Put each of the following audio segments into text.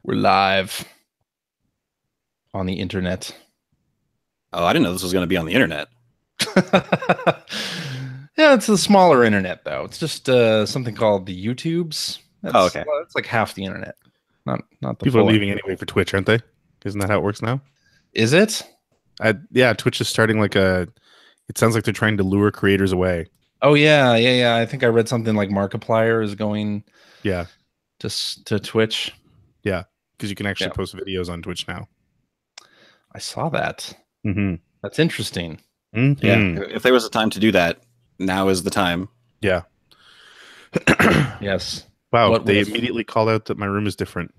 We're live on the internet. Oh, I didn't know this was going to be on the internet. Yeah, it's a smaller internet though. It's just something called the YouTubes. Oh, okay. It's like half the internet. Not the People are full leaving internet. anyway for Twitch, aren't they? Isn't that how it works now? Is it? Yeah, Twitch is starting like a. It sounds like they're trying to lure creators away. Oh yeah. I think I read something like Markiplier is going Yeah, to Twitch. yeah, because you can actually post videos on Twitch now. I saw that. Mm-hmm. That's interesting. Mm-hmm. Yeah, if there was a time to do that, now is the time. Yeah. Yes. Wow, they immediately called out that my room is different.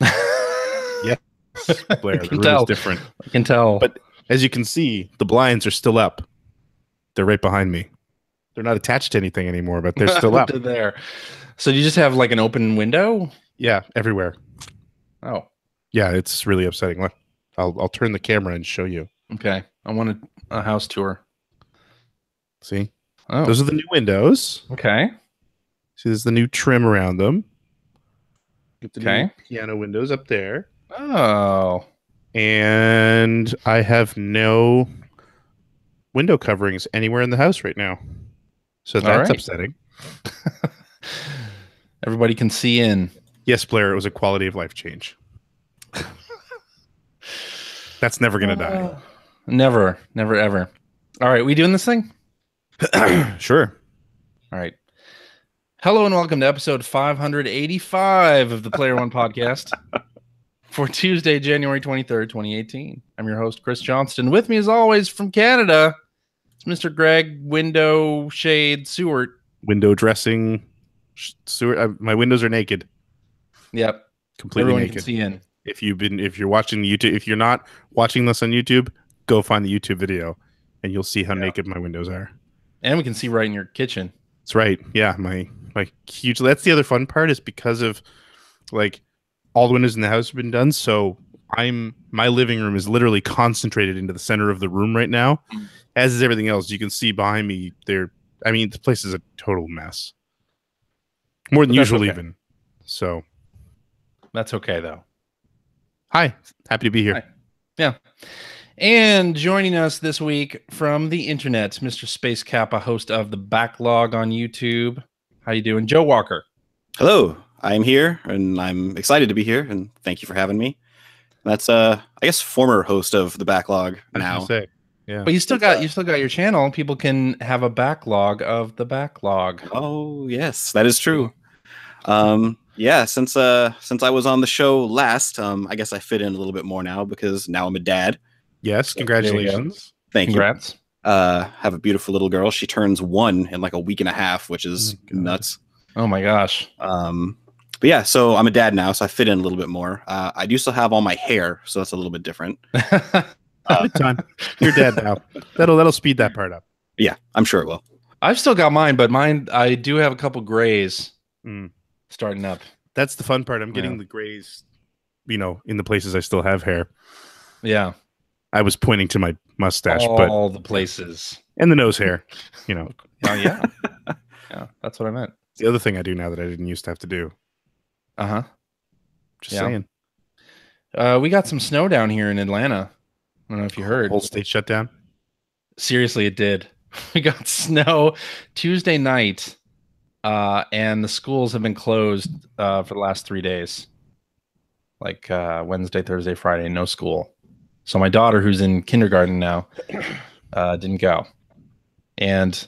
Yes, Blair, the room is different. I can tell. But as you can see, the blinds are still up. They're right behind me. They're not attached to anything anymore, but they're still up. They're there. So you just have like an open window? Yeah, everywhere. Oh. Yeah, it's really upsetting. Look, I'll turn the camera and show you. Okay. I want a house tour. See? Oh. Those are the new windows. Okay. See, there's the new trim around them. Get the new piano windows up there. Oh. And I have no window coverings anywhere in the house right now. So that's upsetting. Everybody can see in. Yes, Blair, it was a quality of life change. That's never going to die. Never, ever. All right, we doing this thing? Sure. All right. Hello and welcome to episode 585 of the Player One podcast for Tuesday, January 23rd, 2018. I'm your host, Chris Johnston. With me, as always, from Canada, it's Mr. Greg Window Shade Seward. Window dressing Seward. My windows are naked. Yep. Completely Everyone naked. Can see in. If you're watching YouTube, if you're not watching this on YouTube, go find the YouTube video and you'll see how naked my windows are. And we can see right in your kitchen. That's right. Yeah, my huge. That's the other fun part is because of like all the windows in the house have been done. So my living room is literally concentrated into the center of the room right now, as is everything else. You can see behind me there. I mean, the place is a total mess. More than usual, even. So that's okay though. Hi, happy to be here. Hi. Yeah. And joining us this week from the internet, Mr. Space Kappa, host of The Backlog on YouTube. How you doing? Joe Walker. Hello, I'm here, and I'm excited to be here, and thank you for having me. That's, I guess, former host of The Backlog now. Say. Yeah. But you still got your channel. People can have a backlog of The Backlog. Oh, yes, that is true. Yeah, since I was on the show last, I guess I fit in a little bit more now because now I'm a dad. Yes, congratulations. Thank Congrats. you. Have a beautiful little girl. She turns 1 in like a week and a half, which is nuts. Oh my gosh. But yeah, so I'm a dad now, so I fit in a little bit more. I do still have all my hair, so that's a little bit different. Good time. You're dead now. That'll speed that part up. Yeah, I'm sure it will. I've still got mine, but I do have a couple grays starting up. That's the fun part. I'm getting the grays, in the places I still have hair. Yeah. I was pointing to my mustache, all the places. And the nose hair, Oh, yeah. Yeah, that's what I meant. It's the other thing I do now that I didn't used to have to do. Uh-huh. Just saying. We got some snow down here in Atlanta. I don't know if you heard. Whole state shut down? Seriously, it did. We got snow Tuesday night, and the schools have been closed for the last 3 days. Like Wednesday, Thursday, Friday, no school. So my daughter, who's in kindergarten now, didn't go. And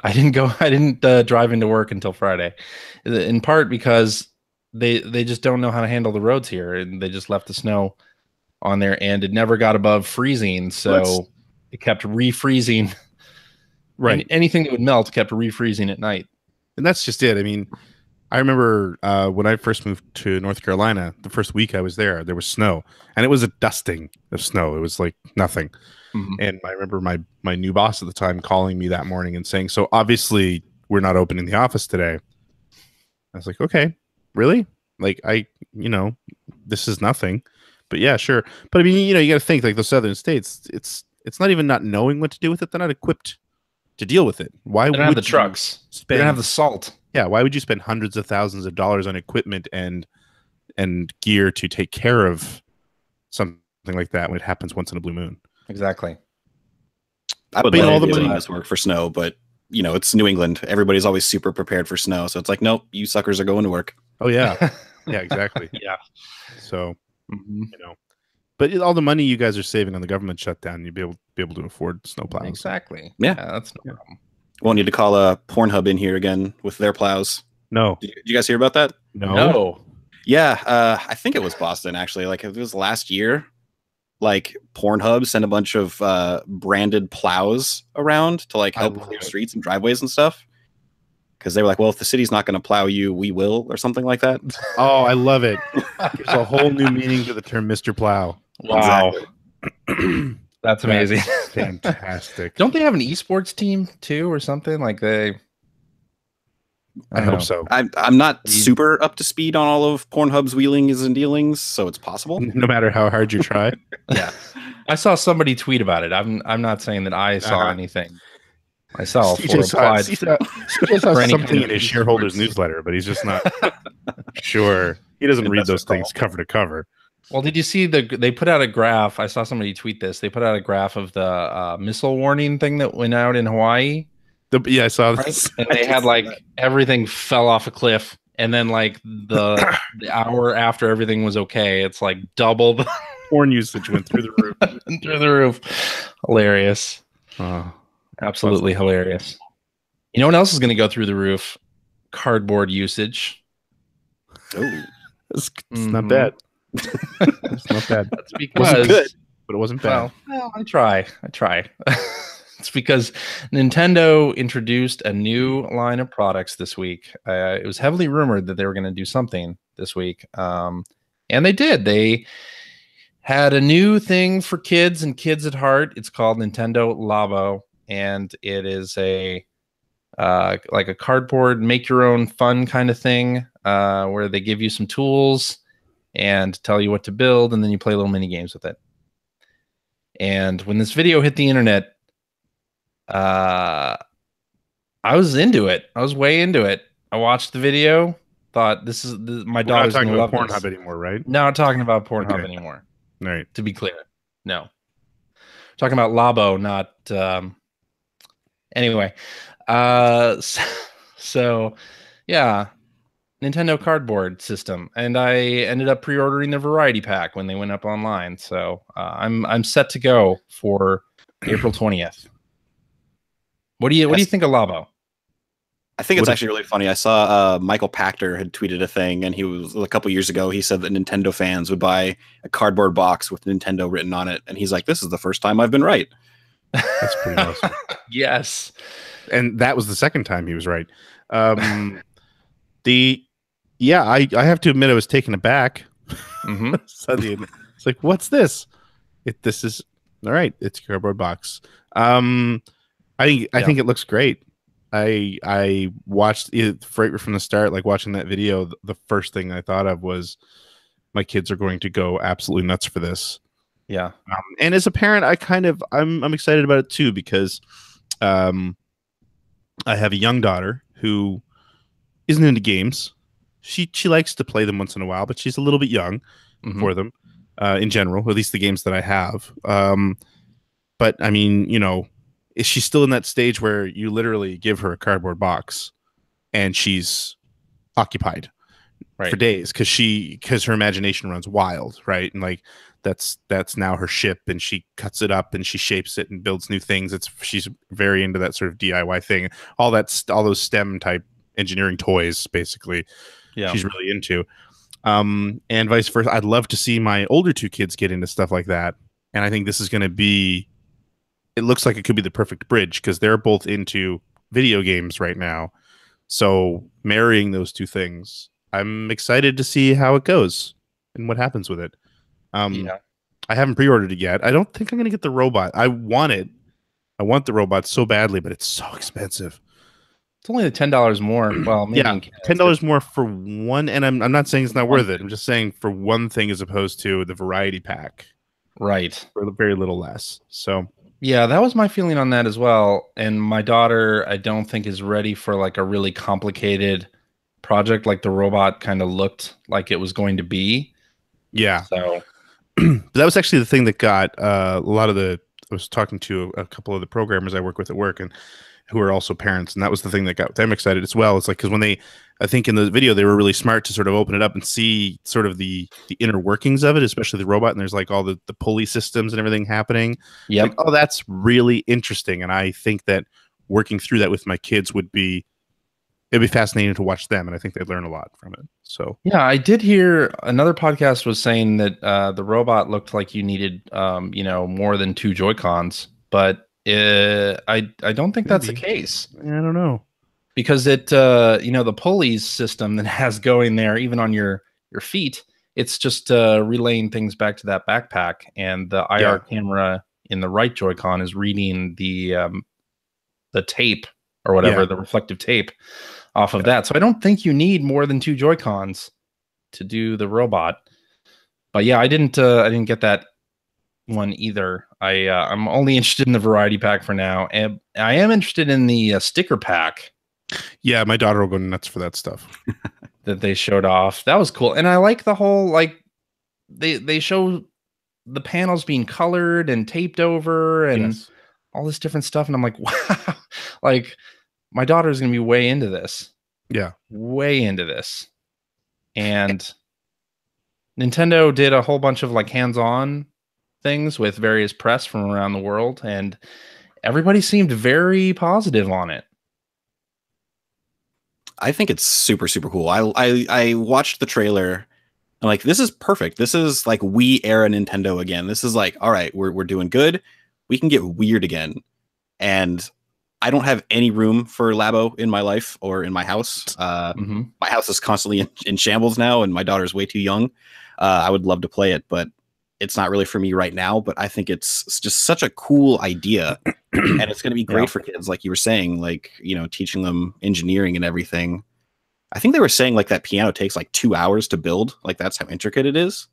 I didn't drive into work until Friday, in part because they just don't know how to handle the roads here, and they just left the snow on there, and it never got above freezing, so it kept refreezing. Right, anything that would melt kept refreezing at night, and that's just it. I mean, I remember when I first moved to North Carolina, the first week I was there was snow, and it was a dusting of snow. It was like nothing. Mm-hmm. And I remember my new boss at the time calling me that morning and saying, "So obviously we're not opening the office today." I was like, "Okay, really? Like this is nothing." But yeah, sure. But I mean, you got to think like those southern states. It's not even not knowing what to do with it. They're not equipped to deal with it. Why would they don't have the trucks? They don't have the salt. Yeah, why would you spend hundreds of thousands of dollars on equipment and and gear to take care of something like that when it happens once in a blue moon. Exactly. I would But, you love know, all to the be money- doing this work for snow, but it's New England. Everybody's always super prepared for snow, so it's like, nope, you suckers are going to work. Oh yeah, yeah, exactly. Yeah. So Mhm. but all the money you guys are saving on the government shutdown, you'd be able to afford snowplows. Exactly. Yeah. That's no problem. We'll need to call Pornhub in here again with their plows. No, Did you guys hear about that? no. Yeah, I think it was Boston actually. Like it was last year. Like Pornhub sent a bunch of branded plows around to like help clear streets and driveways and stuff. Because they were like, well, if the city's not going to plow you, we will, or something like that. Oh, I love it. Gives a whole new meaning to the term Mr. Plow. Wow. Exactly. That's amazing. Fantastic. Don't they have an esports team too or something? Like they I hope so. I'm not super up to speed on all of Pornhub's wheelings and dealings, so it's possible. No matter how hard you try. Yeah. I saw somebody tweet about it. I'm not saying that I saw anything myself or applied CJ saw something in his shareholders newsletter, but he's just not sure. He doesn't read those things cover to cover. Well, did you see they put out a graph? I saw somebody tweet this. They put out a graph of the missile warning thing that went out in Hawaii. Yeah, I saw this. Right? And they had like everything fell off a cliff. And then like the hour after everything was okay, it's like double the porn usage went through the roof. Through the roof. Hilarious. Oh, absolutely hilarious. You know what else is going to go through the roof? Cardboard usage. Oh, it's not bad. It's not bad. That's because it wasn't good, but it wasn't bad. Well, I try. It's because Nintendo introduced a new line of products this week. It was heavily rumored that they were going to do something this week, and they did. They had a new thing for kids and kids at heart. It's called Nintendo Lavo, and it is a like a cardboard make your own fun kind of thing, where they give you some tools and tell you what to build, and then you play little mini games with it. And when this video hit the internet, I was into it. I was way into it. I watched the video, thought this is my daughter's not talking gonna about love Pornhub this. anymore, right? Not talking about Pornhub anymore. All right. To be clear, no. Talking about Labo, not anyway. So yeah, Nintendo cardboard system, and I ended up pre-ordering the variety pack when they went up online. So I'm set to go for April 20th. What do you think of Lavo? I think it's actually really funny. I saw Michael Pachter had tweeted a thing, and he was a couple years ago. He said that Nintendo fans would buy a cardboard box with Nintendo written on it, and he's like, "This is the first time I've been right." That's pretty awesome. Yes, and that was the second time he was right. I have to admit I was taken aback. Mm-hmm. Suddenly, it's like, what's this? This is all right. It's a cardboard box. I think it looks great. I watched it right from the start, like watching that video. The first thing I thought of was my kids are going to go absolutely nuts for this. Yeah. And as a parent, I'm excited about it too, because I have a young daughter who isn't into games. She likes to play them once in a while, but she's a little bit young for them in general, at least the games that I have. But I mean, she's still in that stage where you literally give her a cardboard box and she's occupied for days because her imagination runs wild, right? And like that's now her ship, and she cuts it up and she shapes it and builds new things. She's very into that sort of DIY thing. All those STEM type engineering toys, basically. Yeah, she's really into. And vice versa. I'd love to see my older two kids get into stuff like that, and I think this is going to be. It looks like it could be the perfect bridge because they're both into video games right now. So marrying those two things, I'm excited to see how it goes and what happens with it. I haven't pre-ordered it yet. I don't think I'm going to get the robot. I want it. I want the robot so badly, but it's so expensive. It's only $10 more. Well, maybe $10 more for one. And I'm not saying it's not worth it. I'm just saying for one thing as opposed to the variety pack. Right. For very little less. So. Yeah, that was my feeling on that as well. And my daughter, I don't think is ready for like a really complicated project like the robot kind of looked like it was going to be. Yeah. So that was actually the thing that got a lot of the. I was talking to a couple of the programmers I work with at work, and who are also parents, and that was the thing that got them excited as well. It's like because when they, I think in the video they were really smart to sort of open it up and see sort of the inner workings of it, especially the robot. And there's like all the pulley systems and everything happening. yeah, like, oh, that's really interesting. And I think that working through that with my kids it'd be fascinating to watch them, and I think they'd learn a lot from it. So yeah, I did hear another podcast was saying that the robot looked like you needed, more than 2 Joy-Cons, but I don't think that's the case. I don't know, because it the pulleys system that has going there, even on your feet, it's just relaying things back to that backpack, and the IR camera in the right Joy-Con is reading the tape or whatever, the reflective tape off of that. So I don't think you need more than 2 Joy-Cons to do the robot. But yeah, I didn't get that one either. I'm only interested in the variety pack for now, and I am interested in the sticker pack. Yeah, my daughter will go nuts for that stuff that they showed off. That was cool, and I like the whole they show the panels being colored and taped over and all this different stuff, and I'm like, wow, like my daughter's gonna be way into this. Yeah, way into this. And Nintendo did a whole bunch of like hands-on things with various press from around the world, and everybody seemed very positive on it. I think it's super, super cool. I watched the trailer. I'm like, this is perfect. This is like Wii era Nintendo again. This is like, all right, we're doing good. We can get weird again. And I don't have any room for Labo in my life or in my house. My house is constantly in shambles now, and my daughter's way too young. I would love to play it, but it's not really for me right now. But I think it's just such a cool idea, and it's going to be great for kids, like you were saying, like, teaching them engineering and everything. I think they were saying like that piano takes like 2 hours to build. Like that's how intricate it is.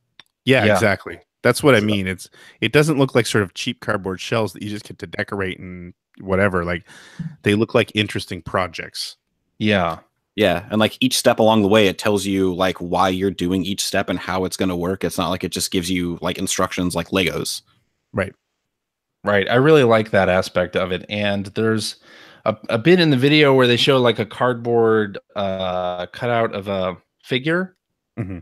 Yeah, exactly. That's what I mean. It doesn't look like sort of cheap cardboard shells that you just get to decorate and whatever. Like they look like interesting projects. Yeah, and like each step along the way, it tells you like why you're doing each step and how it's going to work. It's not like it just gives you like instructions like Legos. Right. I really like that aspect of it. And there's a bit in the video where they show like a cardboard cutout of a figure,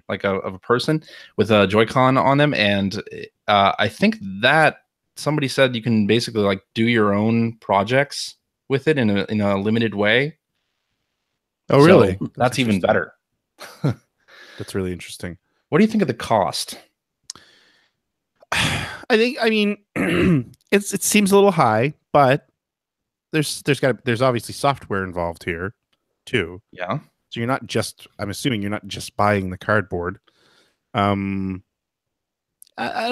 like of a person with a Joy-Con on them, and I think that somebody said you can basically like do your own projects with it in a limited way. Oh, really? So that's even better. That's really interesting. What do you think of the cost? I mean, it seems a little high, but there's obviously software involved here too. Yeah. So I'm assuming you're not just buying the cardboard. I don't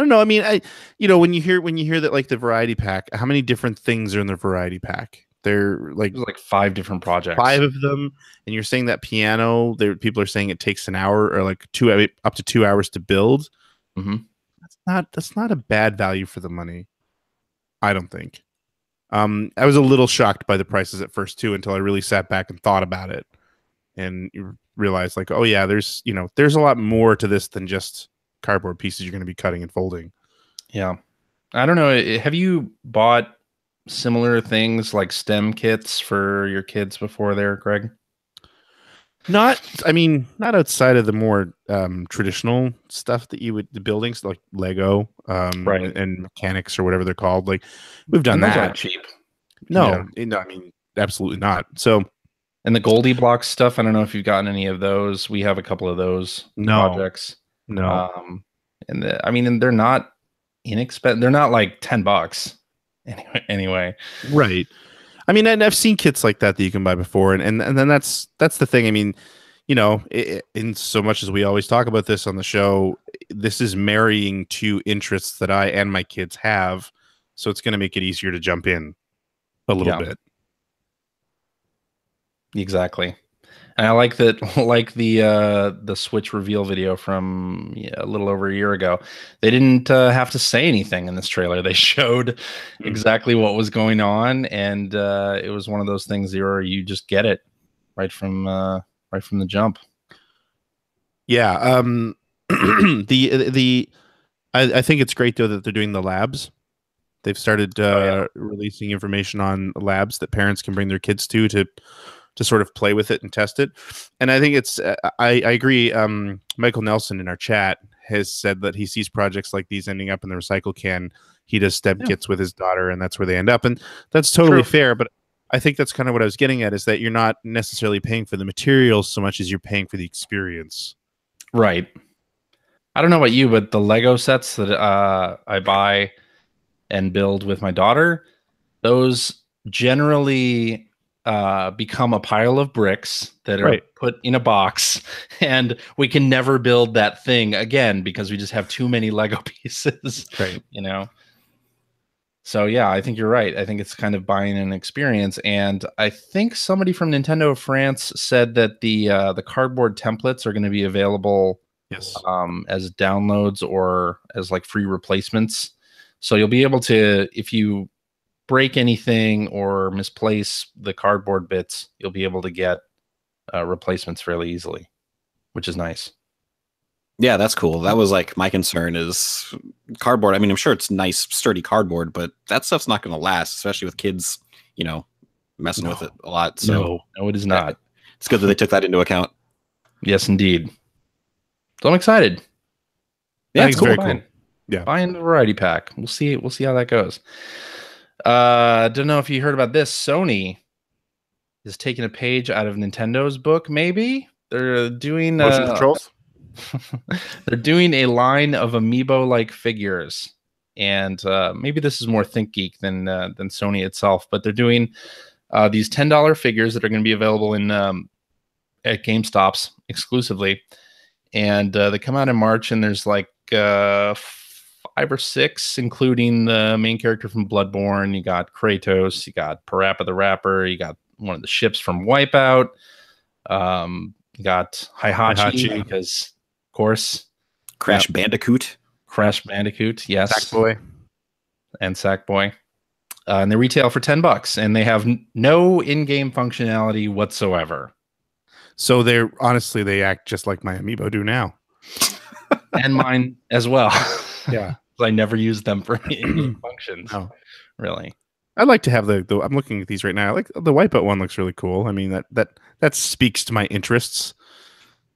know. I mean, when you hear that like the variety pack, how many different things are in the variety pack? There's like 5 different projects. 5 of them, and you're saying that piano. People are saying it takes an hour or like up to 2 hours to build. That's not a bad value for the money, I don't think. I was a little shocked by the prices at first too, until I really sat back and thought about it, and you realize like, oh yeah, there's a lot more to this than just cardboard pieces you're going to be cutting and folding. Yeah, I don't know. Have you bought similar things like STEM kits for your kids before there, Greg? Not outside of the more traditional stuff that the buildings like Lego, and mechanics or whatever they're called. Like we've done that. Those aren't cheap. No, I mean absolutely not. So, and the Goldie Blocks stuff, I don't know if you've gotten any of those. We have a couple of those projects. No, and they're not inexpensive. They're not like $10. Anyway, right. I mean, and I've seen kits like that you can buy before, and then that's the thing. I mean, in so much as we always talk about this on the show, this is marrying 2 interests that I and my kids have, so it's going to make it easier to jump in a little bit. Exactly. And I like that, like the Switch reveal video from a little over a year ago. They didn't have to say anything in this trailer. They showed exactly what was going on, and it was one of those things where you just get it right from right from the jump. Yeah. I think it's great though that they're doing the labs. They've started releasing information on labs that parents can bring their kids to sort of play with it and test it. And I think it's I agree. Michael Nelson in our chat has said that he sees projects like these ending up in the recycle can. He does STEM kits with his daughter, and that's where they end up. And that's totally fair. But I think that's kind of what I was getting at, is that you're not necessarily paying for the materials so much as you're paying for the experience. Right. I don't know about you, but the Lego sets that I buy and build with my daughter, those generally become a pile of bricks that are put in a box, and we can never build that thing again because we just have too many Lego pieces. Right. You know? So yeah, I think you're right. I think it's kind of buying an experience, and I think somebody from Nintendo of France said that the cardboard templates are going to be available as downloads or as like free replacements. So you'll be able to, if you break anything or misplace the cardboard bits, you'll be able to get replacements fairly easily, which is nice. Yeah, that's cool. That was like my concern is cardboard. I mean, I'm sure it's nice, sturdy cardboard, but that stuff's not going to last, especially with kids, you know, messing with it a lot. So no, it is not. It's good that they took that into account. Yes, indeed. So I'm excited. Yeah, it's very cool. Yeah, buying the variety pack. We'll see how that goes. Don't know if you heard about this. Sony is taking a page out of Nintendo's book. Maybe they're doing motion controls. They're doing a line of amiibo-like figures, and maybe this is more ThinkGeek than Sony itself. But they're doing these $10 figures that are going to be available in at GameStops exclusively, and they come out in March. And there's like 5 or 6, including the main character from Bloodborne. You got Kratos, you got Parappa the Rapper, you got one of the ships from Wipeout, you got Heihachi, because of course Crash Bandicoot, yes, Sackboy, and Sackboy, and they retail for $10, and they have no in-game functionality whatsoever. So they act just like my amiibo do now, and mine as well. Yeah. I never use them for any functions. Oh, really? I'd like to have the. I'm looking at these right now. Like the Wipeout one looks really cool. I mean that speaks to my interests.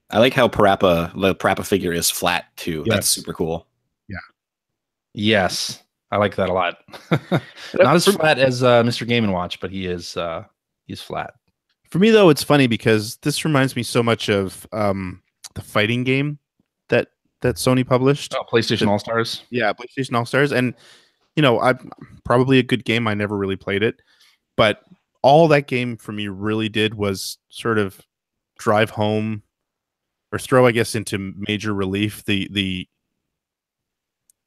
I like how the Parappa figure is flat too. Yes. That's super cool. Yeah. Yes, I like that a lot. Not as flat as Mr. Game & Watch, but he's flat. For me though, it's funny because this reminds me so much of the fighting game that Sony published. PlayStation All-Stars. Yeah, PlayStation All-Stars. And, you know, I'm probably a good game. I never really played it. But all that game for me really did was sort of drive home or throw, I guess, into major relief the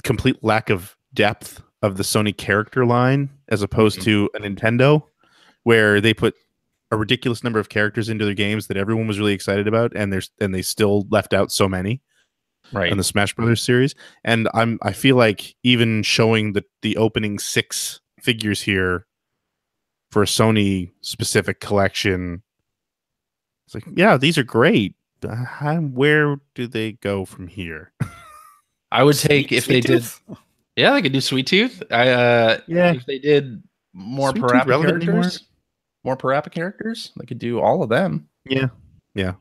complete lack of depth of the Sony character line as opposed to a Nintendo, where they put a ridiculous number of characters into their games that everyone was really excited about, and they still left out so many. Right. In the Smash Brothers series. And I feel like even showing the opening 6 figures here for a Sony specific collection, it's like, yeah, these are great. Where do they go from here? I would take if they did. Yeah, they could do Sweet Tooth. If they did more Parappa characters, they could do all of them. Yeah. Yeah.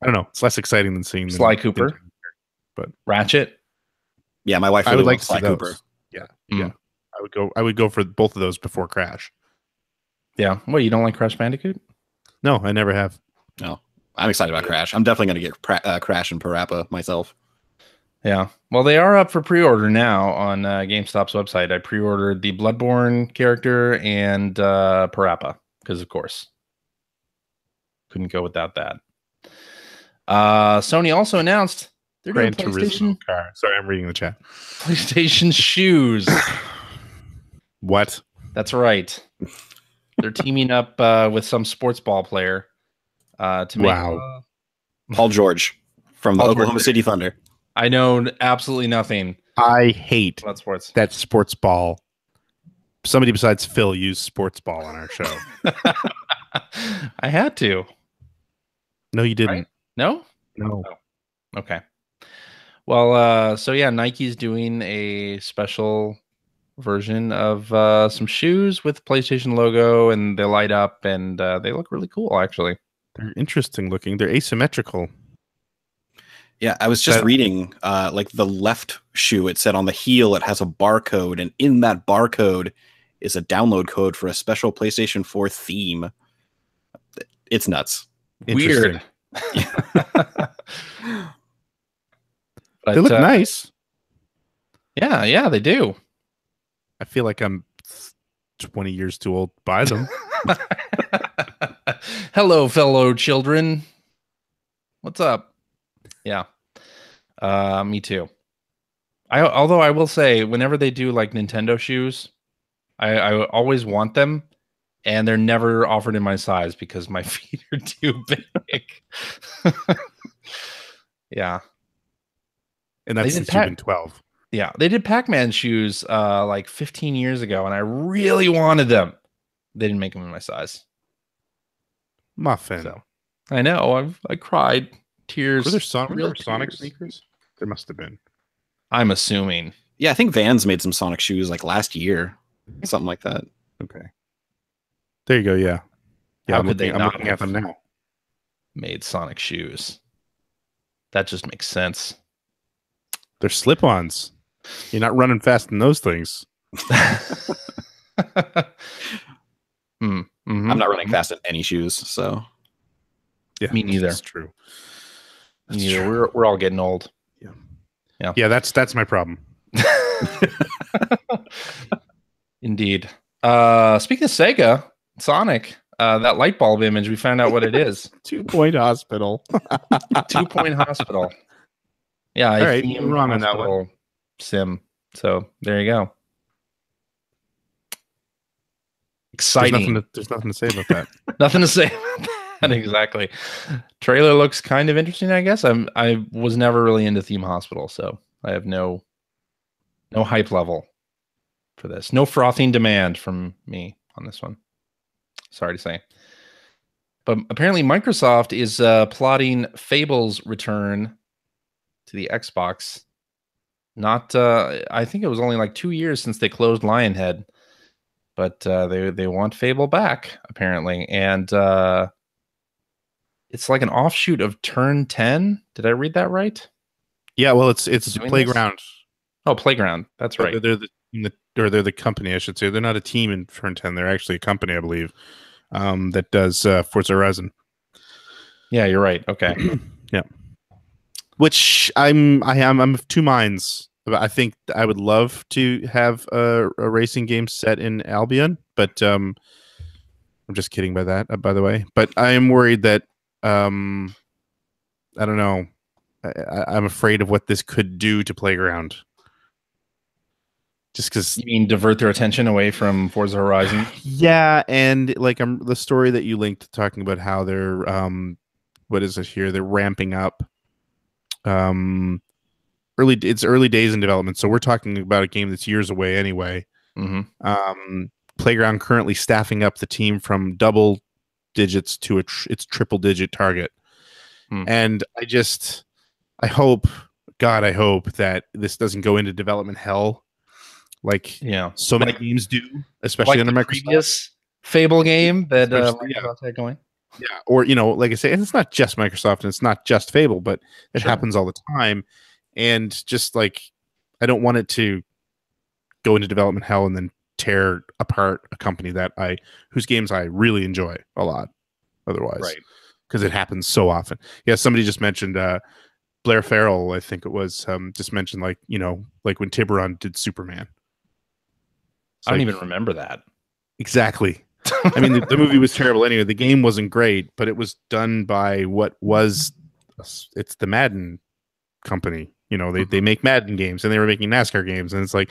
I don't know. It's less exciting than seeing Sly Cooper, but Ratchet. Yeah, my wife. I would like Sly Cooper. Yeah, yeah. I would go for both of those before Crash. Yeah. What, you don't like Crash Bandicoot? No, I never have. No, I'm excited about Crash. I'm definitely going to get Crash and Parappa myself. Yeah. Well, they are up for pre-order now on GameStop's website. I pre-ordered the Bloodborne character and Parappa because, of course, couldn't go without that. Sony also announced they're doing PlayStation car. Sorry, I'm reading the chat. PlayStation shoes. What? That's right. They're teaming up with some sports ball player to make Paul George from the Oklahoma City Thunder. I know absolutely nothing. I hate about sports. That sports ball. Somebody besides Phil used sports ball on our show. I had to. No, you didn't. Right? No? No. Oh, okay. Well, so yeah, Nike's doing a special version of some shoes with PlayStation logo, and they light up, and they look really cool, actually. They're interesting looking. They're asymmetrical. Yeah, I was just reading like the left shoe, it said on the heel it has a barcode, and in that barcode is a download code for a special PlayStation 4 theme. It's nuts. Weird. They look nice. Yeah, they do. I feel like I'm 20 years too old to buy them. Hello, fellow children. What's up? Yeah. Me too. Although I will say, whenever they do like Nintendo shoes, I always want them, and they're never offered in my size because my feet are too big. Yeah. And that's since you've been 12. Yeah, they did Pac-Man shoes like 15 years ago, and I really wanted them. They didn't make them in my size. Muffin. So, I know. I cried tears. Were there Sonic sneakers? There must have been. I'm assuming. Yeah, I think Vans made some Sonic shoes like last year, something like that. Okay. There you go. Yeah. How could they I'm not looking at them now. Made Sonic shoes? That just makes sense. They're slip-ons. You're not running fast in those things. I'm not running fast in any shoes, so yeah, me neither. That's true. Me neither. We're all getting old. Yeah. That's my problem. Indeed. Speaking of Sega, Sonic, that light bulb image, we found out what it is. 2-point hospital. 2-point hospital. Yeah, all right, you're wrong on that one. Sim. So there you go. Exciting. There's nothing to say about that. Nothing to say about that, exactly. Trailer looks kind of interesting, I guess. I was never really into Theme Hospital, so I have no hype level for this. No frothing demand from me on this one. Sorry to say. But apparently Microsoft is plotting Fable's return to the Xbox. Not I think it was only like 2 years since they closed Lionhead. But they want Fable back, apparently. And it's like an offshoot of Turn 10. Did I read that right? Yeah, well, it's Playground. This? Oh, Playground. That's right. They're the company, I should say. They're not a team in Turn 10. They're actually a company, I believe, that does Forza Horizon. Yeah, you're right. Okay. Yeah. Which I'm of two minds. I think I would love to have a racing game set in Albion, but I'm just kidding by that, by the way. But I am worried that I don't know. I'm afraid of what this could do to Playground. Just because you mean divert their attention away from Forza Horizon? Yeah, and like the story that you linked talking about how they're what is it here? They're ramping up. It's early days in development, so we're talking about a game that's years away anyway. Playground currently staffing up the team from double digits to its triple digit target. And I hope that this doesn't go into development hell like so many games do, especially like under the Microsoft. Previous Fable game that Microsoft had going. Yeah, or like I say, and it's not just Microsoft and it's not just Fable, but it happens all the time. And just like I don't want it to go into development hell and then tear apart a company whose games I really enjoy a lot. Otherwise, right? Because it happens so often. Yeah, somebody just mentioned Blair Farrell. I think it was just mentioned like when Tiburon did Superman. I don't even remember that. Exactly. I mean, the movie was terrible anyway. The game wasn't great, but it was done by it's the Madden company. They make Madden games, and they were making NASCAR games, and it's like,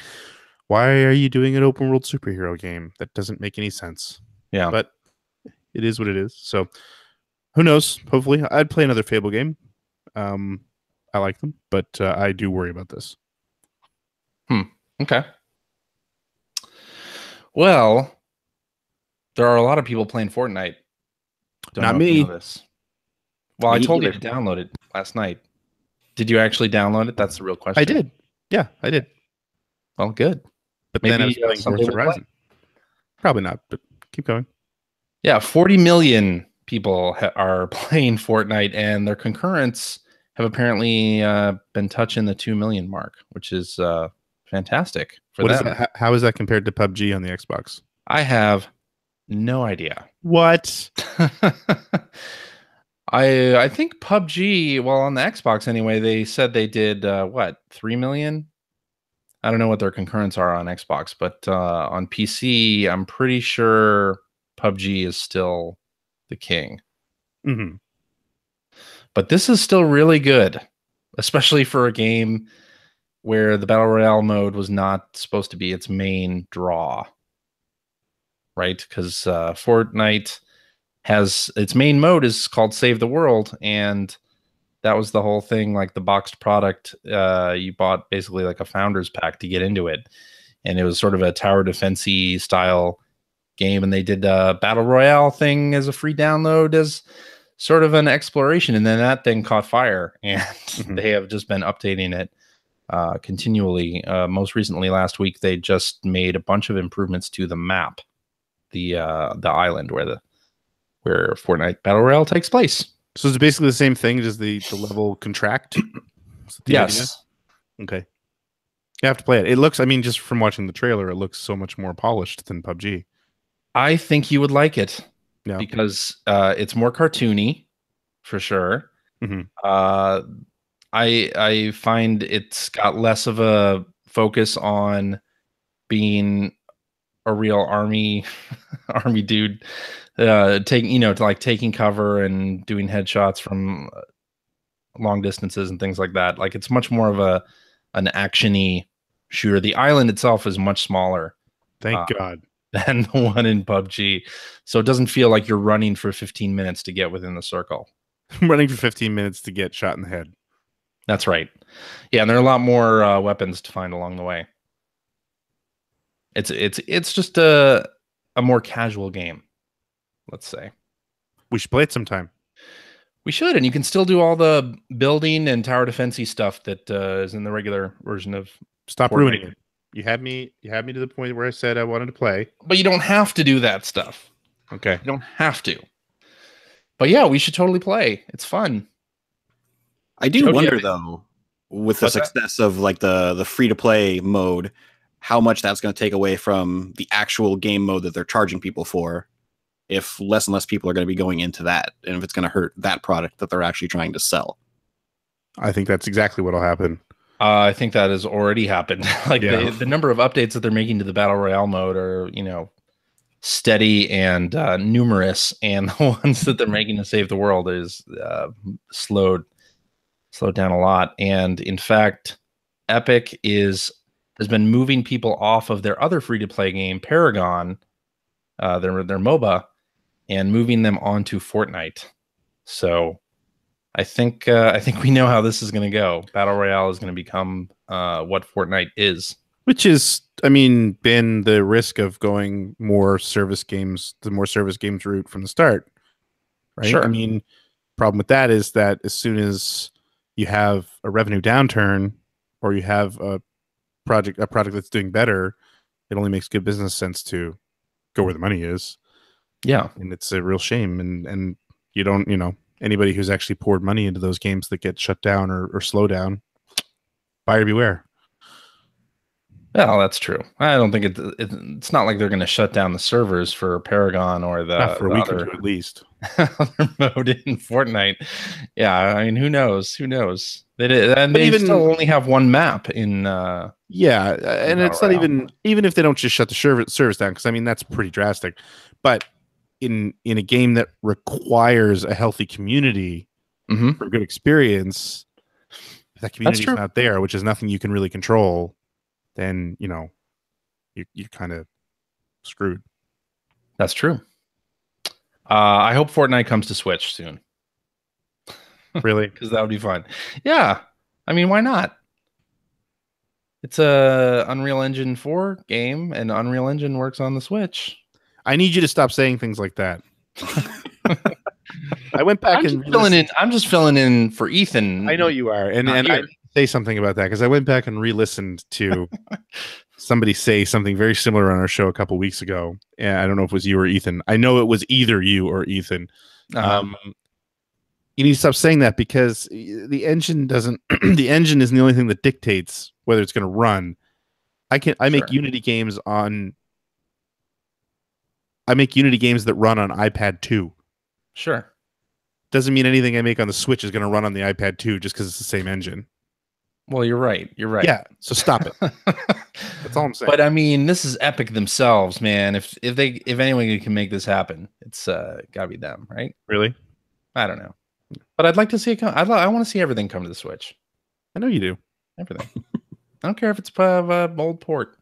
why are you doing an open world superhero game? That doesn't make any sense. Yeah, but it is what it is. So who knows? Hopefully, I'd play another Fable game. I like them, but I do worry about this. Okay. Well, there are a lot of people playing Fortnite. Not me. Well, I Me told you either. to download it last night. Did you actually download it? That's the real question. I did. Yeah, I did. Well, good. But then I was Maybe playing someday Forza we'll play. Horizon. Probably not, but keep going. Yeah, 40 million people are playing Fortnite, and their concurrents have apparently been touching the 2 million mark, which is fantastic for What is them. that? How is that compared to PUBG on the Xbox? I have no idea. What? I think PUBG, well, on the Xbox anyway, they said they did what, 3 million? I don't know what their concurrents are on Xbox, but on PC, I'm pretty sure PUBG is still the king. Mm-hmm. But this is still really good, especially for a game where the Battle Royale mode was not supposed to be its main draw, right? Because Fortnite has its main mode is called Save the World, and that was the whole thing. Like the boxed product, you bought basically like a founder's pack to get into it, and it was sort of a tower defense-y style game. And they did a Battle Royale thing as a free download as sort of an exploration, and then that thing caught fire, and they have just been updating it continually. Most recently, last week, they just made a bunch of improvements to the map, the island where Fortnite Battle Royale takes place. So it's basically the same thing, just the level contract. Yes. Idea? Okay. You have to play it. It looks, I mean, just from watching the trailer, it looks so much more polished than PUBG. I think you would like it. Yeah. Because it's more cartoony, for sure. Mm-hmm. I find it's got less of a focus on being a real army dude, taking cover and doing headshots from long distances and things like that. Like it's much more of an actiony shooter. The island itself is much smaller. Thank God. Than the one in PUBG. So it doesn't feel like you're running for 15 minutes to get within the circle. Running for 15 minutes to get shot in the head. That's right. Yeah, and there are a lot more weapons to find along the way. It's just a more casual game, let's say. We should play it sometime. We should, and you can still do all the building and tower defense-y stuff that is in the regular version of Stop Fortnite. ruining it. You had me to the point where I said I wanted to play. But you don't have to do that stuff. Okay. You don't have to. But yeah, we should totally play. It's fun. I do wonder though, with the success of like the free-to-play mode, how much that's going to take away from the actual game mode that they're charging people for, if less and less people are going to be going into that, and if it's going to hurt that product that they're actually trying to sell. I think that's exactly what will happen. I think that has already happened. Like the number of updates that they're making to the Battle Royale mode are, steady and numerous, and the ones that they're making to Save the World is slowed down a lot. And in fact, Epic has been moving people off of their other free-to-play game, Paragon, their MOBA, and moving them onto Fortnite. So I think we know how this is going to go. Battle Royale is going to become what Fortnite is. Which is, been the risk of going the more service games route from the start, right? Sure. Problem with that is that as soon as you have a revenue downturn or you have a product that's doing better, it only makes good business sense to go where the money is. Yeah. And it's a real shame. And you don't, anybody who's actually poured money into those games that get shut down or slow down, buyer beware. Well, that's true. I don't think it's not like they're going to shut down the servers for Paragon or not for a week other, or two at least. other mode in Fortnite. Yeah, who knows? Who knows? They did, and they still only have one map in. And it's not even if they don't just shut the service down, because that's pretty drastic. But in a game that requires a healthy community for a good experience, if that community is not there, which is nothing you can really control, then you're kind of screwed. That's true. I hope Fortnite comes to Switch soon. Really? Because that would be fun. Yeah. Why not? It's a Unreal Engine 4 game, and Unreal Engine works on the Switch. I need you to stop saying things like that. I went back I'm just filling in for Ethan. I know you are, and I need to say something about that because I went back and re-listened to somebody say something very similar on our show a couple weeks ago. And I don't know if it was you or Ethan. I know it was either you or Ethan. You need to stop saying that because the engine doesn't. The engine isn't the only thing that dictates whether it's going to run. I make Unity games on. I make Unity games that run on iPad 2. Sure. Doesn't mean anything I make on the Switch is going to run on the iPad 2 just because it's the same engine. Well, you're right. You're right. Yeah. So stop it. That's all I'm saying. But I mean, this is Epic themselves, man. If anyone can make this happen, it's gotta be them, right? Really? I don't know. But I'd like to see it come. I want to see everything come to the Switch. I know you do. Everything. I don't care if it's old port.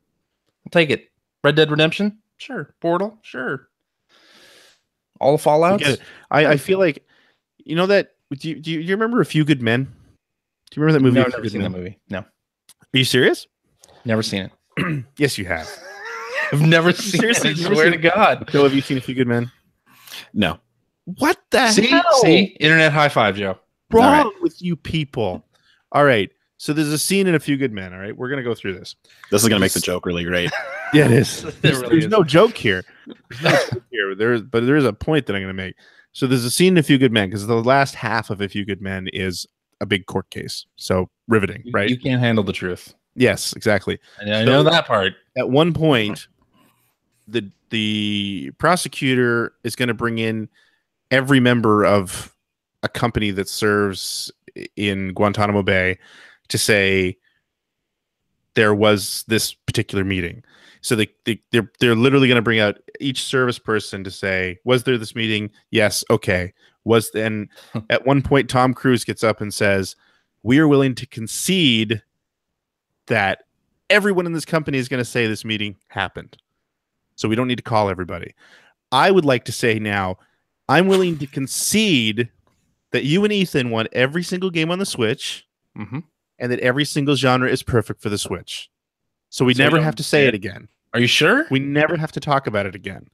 I'll take it. Red Dead Redemption? Sure. Portal? Sure. All the Fallouts? I feel like, you know that, do you remember A Few Good Men? Do you remember that movie? No, I've never seen that movie. No. Are you serious? Never seen it. Yes, you have. I've never seen it. I swear to God. Joe, have you seen A Few Good Men? No. What the hell? See? Internet high five, Joe. Wrong with you people. All right. So there's a scene in A Few Good Men. All right. We're going to go through this. This is going to make the joke really great. Yeah, it is. There's no joke here. But there is a point that I'm going to make. So there's a scene in A Few Good Men because the last half of A Few Good Men is a big court case. So riveting, right? You can't handle the truth. Yes, exactly. I know that part. At one point, the prosecutor is going to bring in every member of a company that serves in Guantanamo Bay to say there was this particular meeting. So they're literally going to bring out each service person to say, was there this meeting? Yes. Okay. And at one point, Tom Cruise gets up and says, we are willing to concede that everyone in this company is going to say this meeting happened. So we don't need to call everybody. I would like to say now, I'm willing to concede that you and Ethan won every single game on the Switch, and that every single genre is perfect for the Switch. So we never have to say it again. Are you sure? We never have to talk about it again.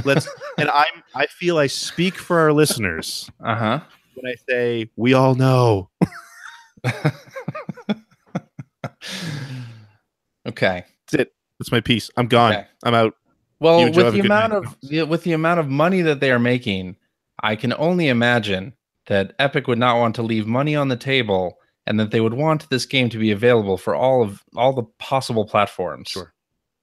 I feel I speak for our listeners. When I say we all know. Okay. That's it. That's my piece. I'm gone. Okay. I'm out. Well, with the amount of money that they are making, I can only imagine that Epic would not want to leave money on the table, and that they would want this game to be available for all the possible platforms. Sure.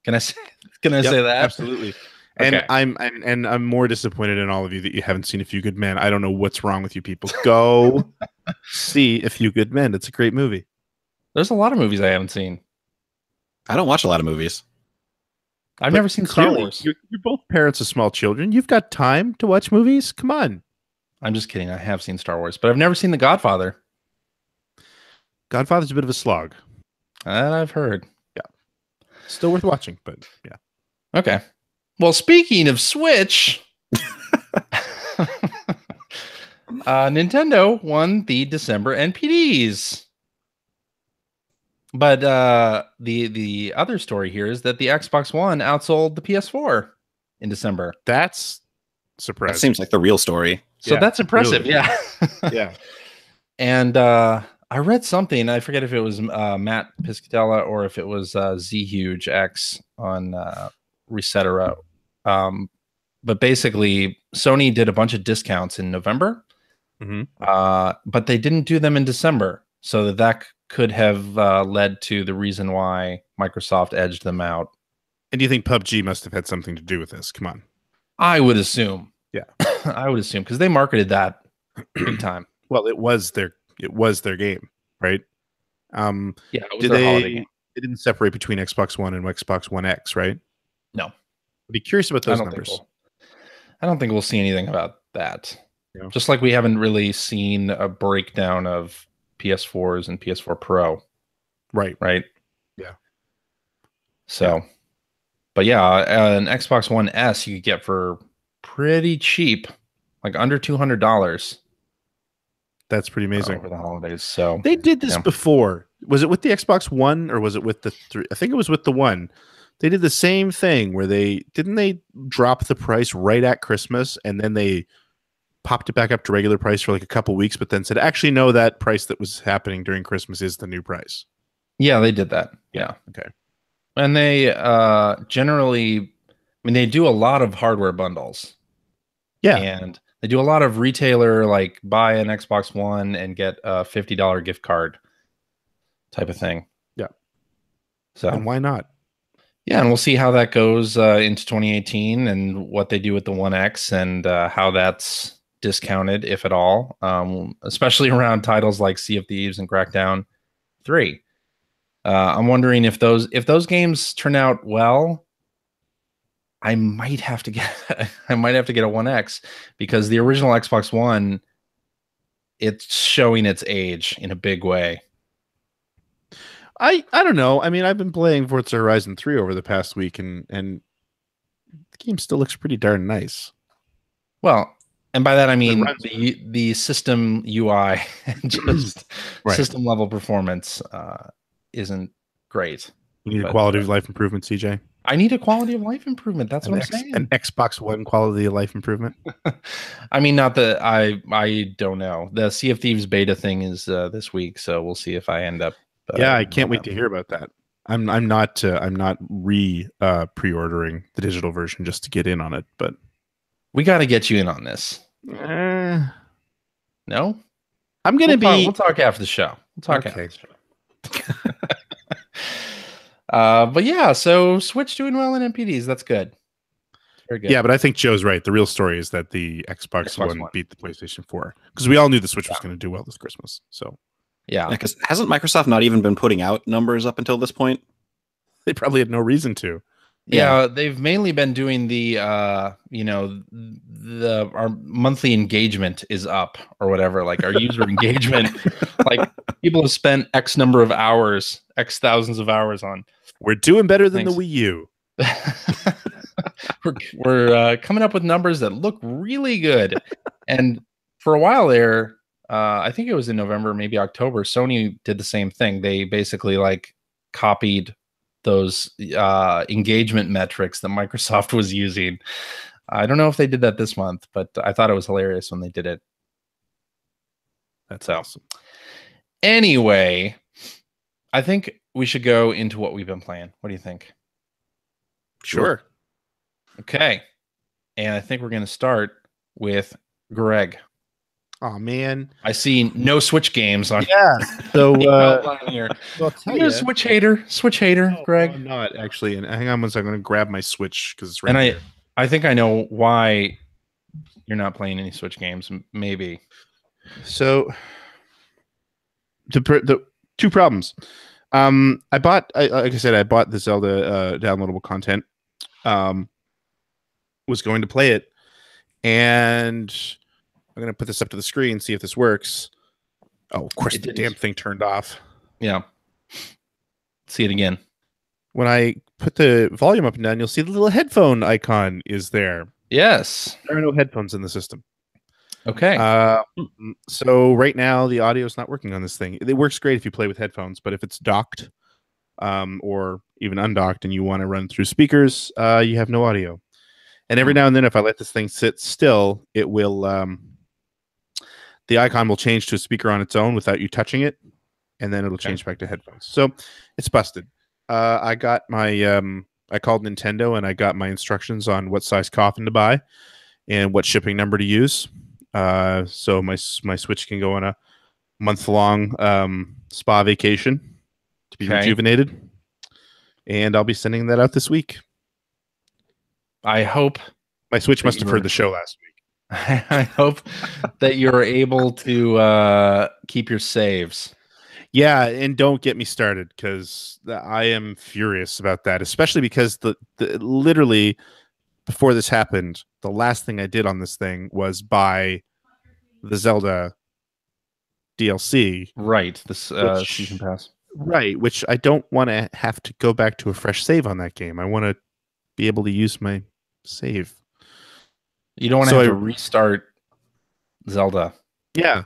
Can I say that? Absolutely. Okay. And I'm more disappointed in all of you that you haven't seen A Few Good Men. I don't know what's wrong with you people. Go see A Few Good Men. It's a great movie. There's a lot of movies I haven't seen. I don't watch a lot of movies. I've never seen Star Wars. You're both parents of small children. You've got time to watch movies. Come on. I'm just kidding. I have seen Star Wars, but I've never seen The Godfather. Godfather's a bit of a slog. That I've heard. Yeah. Still worth watching, but yeah. Okay. Well, speaking of Switch, Nintendo won the December NPDs. But the other story here is that the Xbox One outsold the PS4 in December. That's surprising. That seems like the real story. So that's impressive. Really. Yeah. Yeah. And I read something. I forget if it was Matt Piscatella or if it was Z Huge X on Resetera. But basically, Sony did a bunch of discounts in November, but they didn't do them in December. So that could have led to the reason why Microsoft edged them out. And do you think PUBG must have had something to do with this? Come on. I would assume. Yeah. I would assume because they marketed that big time. Well, it was their game, right? Yeah, it was their holiday game. They didn't separate between Xbox One and Xbox One X, right? No. I'd be curious about those numbers. I don't think we'll see anything about that. Yeah. Just like we haven't really seen a breakdown of PS4s and PS4 Pro. Right. Yeah. So, but yeah, an Xbox One S you could get for pretty cheap, like under $200. That's pretty amazing over the holidays. So they did this before. Was it with the Xbox One or was it with the 3? I think it was with the One. They did the same thing where they drop the price right at Christmas and then they popped it back up to regular price for like a couple weeks, but then said, actually, no, that price that was happening during Christmas is the new price. Yeah, they did that. Yeah. Okay. And they generally, I mean, they do a lot of hardware bundles. Yeah. And they do a lot of retailer, like buy an Xbox One and get a $50 gift card type of thing. Yeah. So, and why not? Yeah, and we'll see how that goes into 2018 and what they do with the One X and how that's discounted, if at all, especially around titles like Sea of Thieves and Crackdown 3. I'm wondering if those games turn out well, I might have to get a One X, because the original Xbox One, it's showing its age in a big way. I don't know. I mean, I've been playing Forza Horizon 3 over the past week, and the game still looks pretty darn nice. Well, and by that I mean the system UI and just system level performance isn't great. You need a quality of life improvement, CJ. I need a quality of life improvement. That's what I'm saying. An Xbox One quality of life improvement. I mean, not that I don't know. The Sea of Thieves beta thing is this week, so we'll see if I end up. Yeah, I can't wait to hear about that. I'm not pre-ordering the digital version just to get in on it, but we got to get you in on this. No, I'm gonna we'll talk after the show. We'll talk after the show. But yeah, so Switch doing well in MPDs. That's good. Very good. Yeah, but I think Joe's right. The real story is that the Xbox One beat the PlayStation 4, because we all knew the Switch was going to do well this Christmas. So yeah, because hasn't Microsoft not even been putting out numbers up until this point? They probably had no reason to. Yeah, they've mainly been doing the our monthly engagement is up or whatever, like our user engagement. Like people have spent X number of hours, X thousands of hours on. We're doing better than the Wii U. we're coming up with numbers that look really good. And for a while there, I think it was in November, maybe October, Sony did the same thing. They basically like copied those engagement metrics that Microsoft was using. I don't know if they did that this month, but I thought it was hilarious when they did it. That's awesome. Anyway, I think we should go into what we've been playing. What do you think? Sure. Okay. And I think we're going to start with Greg. Oh man, I see no Switch games on. Yeah, so here. You're a Switch hater, Greg. No, I'm not actually. And hang on one second, I'm going to grab my Switch because it's right. And here. I think I know why you're not playing any Switch games. Maybe. So the two problems. I bought, like I said, I bought the Zelda downloadable content. Was going to play it, and I'm going to put this up to the screen, see if this works. Oh, of course, the damn thing turned off. Yeah. See it again. When I put the volume up and down, you'll see the little headphone icon is there. Yes. There are no headphones in the system. Okay. So right now, the audio is not working on this thing. It works great if you play with headphones, but if it's docked or even undocked and you want to run through speakers, you have no audio. And every now and then, if I let this thing sit still, it will... the icon will change to a speaker on its own without you touching it, and then it'll change back to headphones. So it's busted. I got my I called Nintendo and I got my instructions on what size coffin to buy and what shipping number to use. So my Switch can go on a month-long spa vacation to be rejuvenated, and I'll be sending that out this week. I hope my Switch must have heard the show last week. I hope that you're able to keep your saves. Yeah, and don't get me started, because I am furious about that, especially because the literally before this happened, the last thing I did on this thing was buy the Zelda DLC. Right, this season pass. Right, which I don't want to have to go back to a fresh save on that game. I want to be able to use my save. You don't want to have to restart Zelda. Yeah.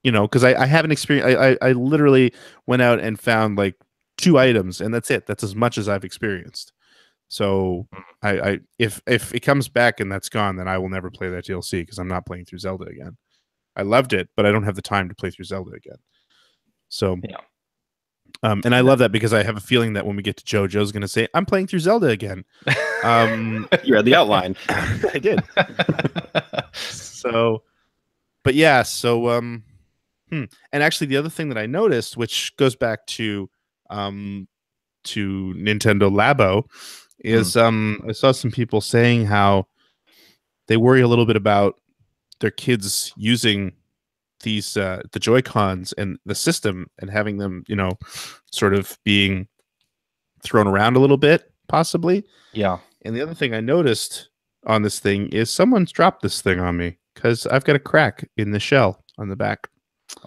You know, because I haven't experienced... I literally went out and found like 2 items, and that's it. That's as much as I've experienced. So if it comes back and that's gone, then I will never play that DLC because I'm not playing through Zelda again. I loved it, but I don't have the time to play through Zelda again. So yeah. And I love that because I have a feeling that when we get to Joe, Joe's going to say, "I'm playing through Zelda again." You read the outline. I did. So, but yeah, so and actually, the other thing that I noticed, which goes back to Nintendo Labo, is I saw some people saying how they worry a little bit about their kids using these the Joy-Cons and the system and having them, you know, sort of being thrown around a little bit, possibly. Yeah. And the other thing I noticed on this thing is someone's dropped this thing on me because I've got a crack in the shell on the back.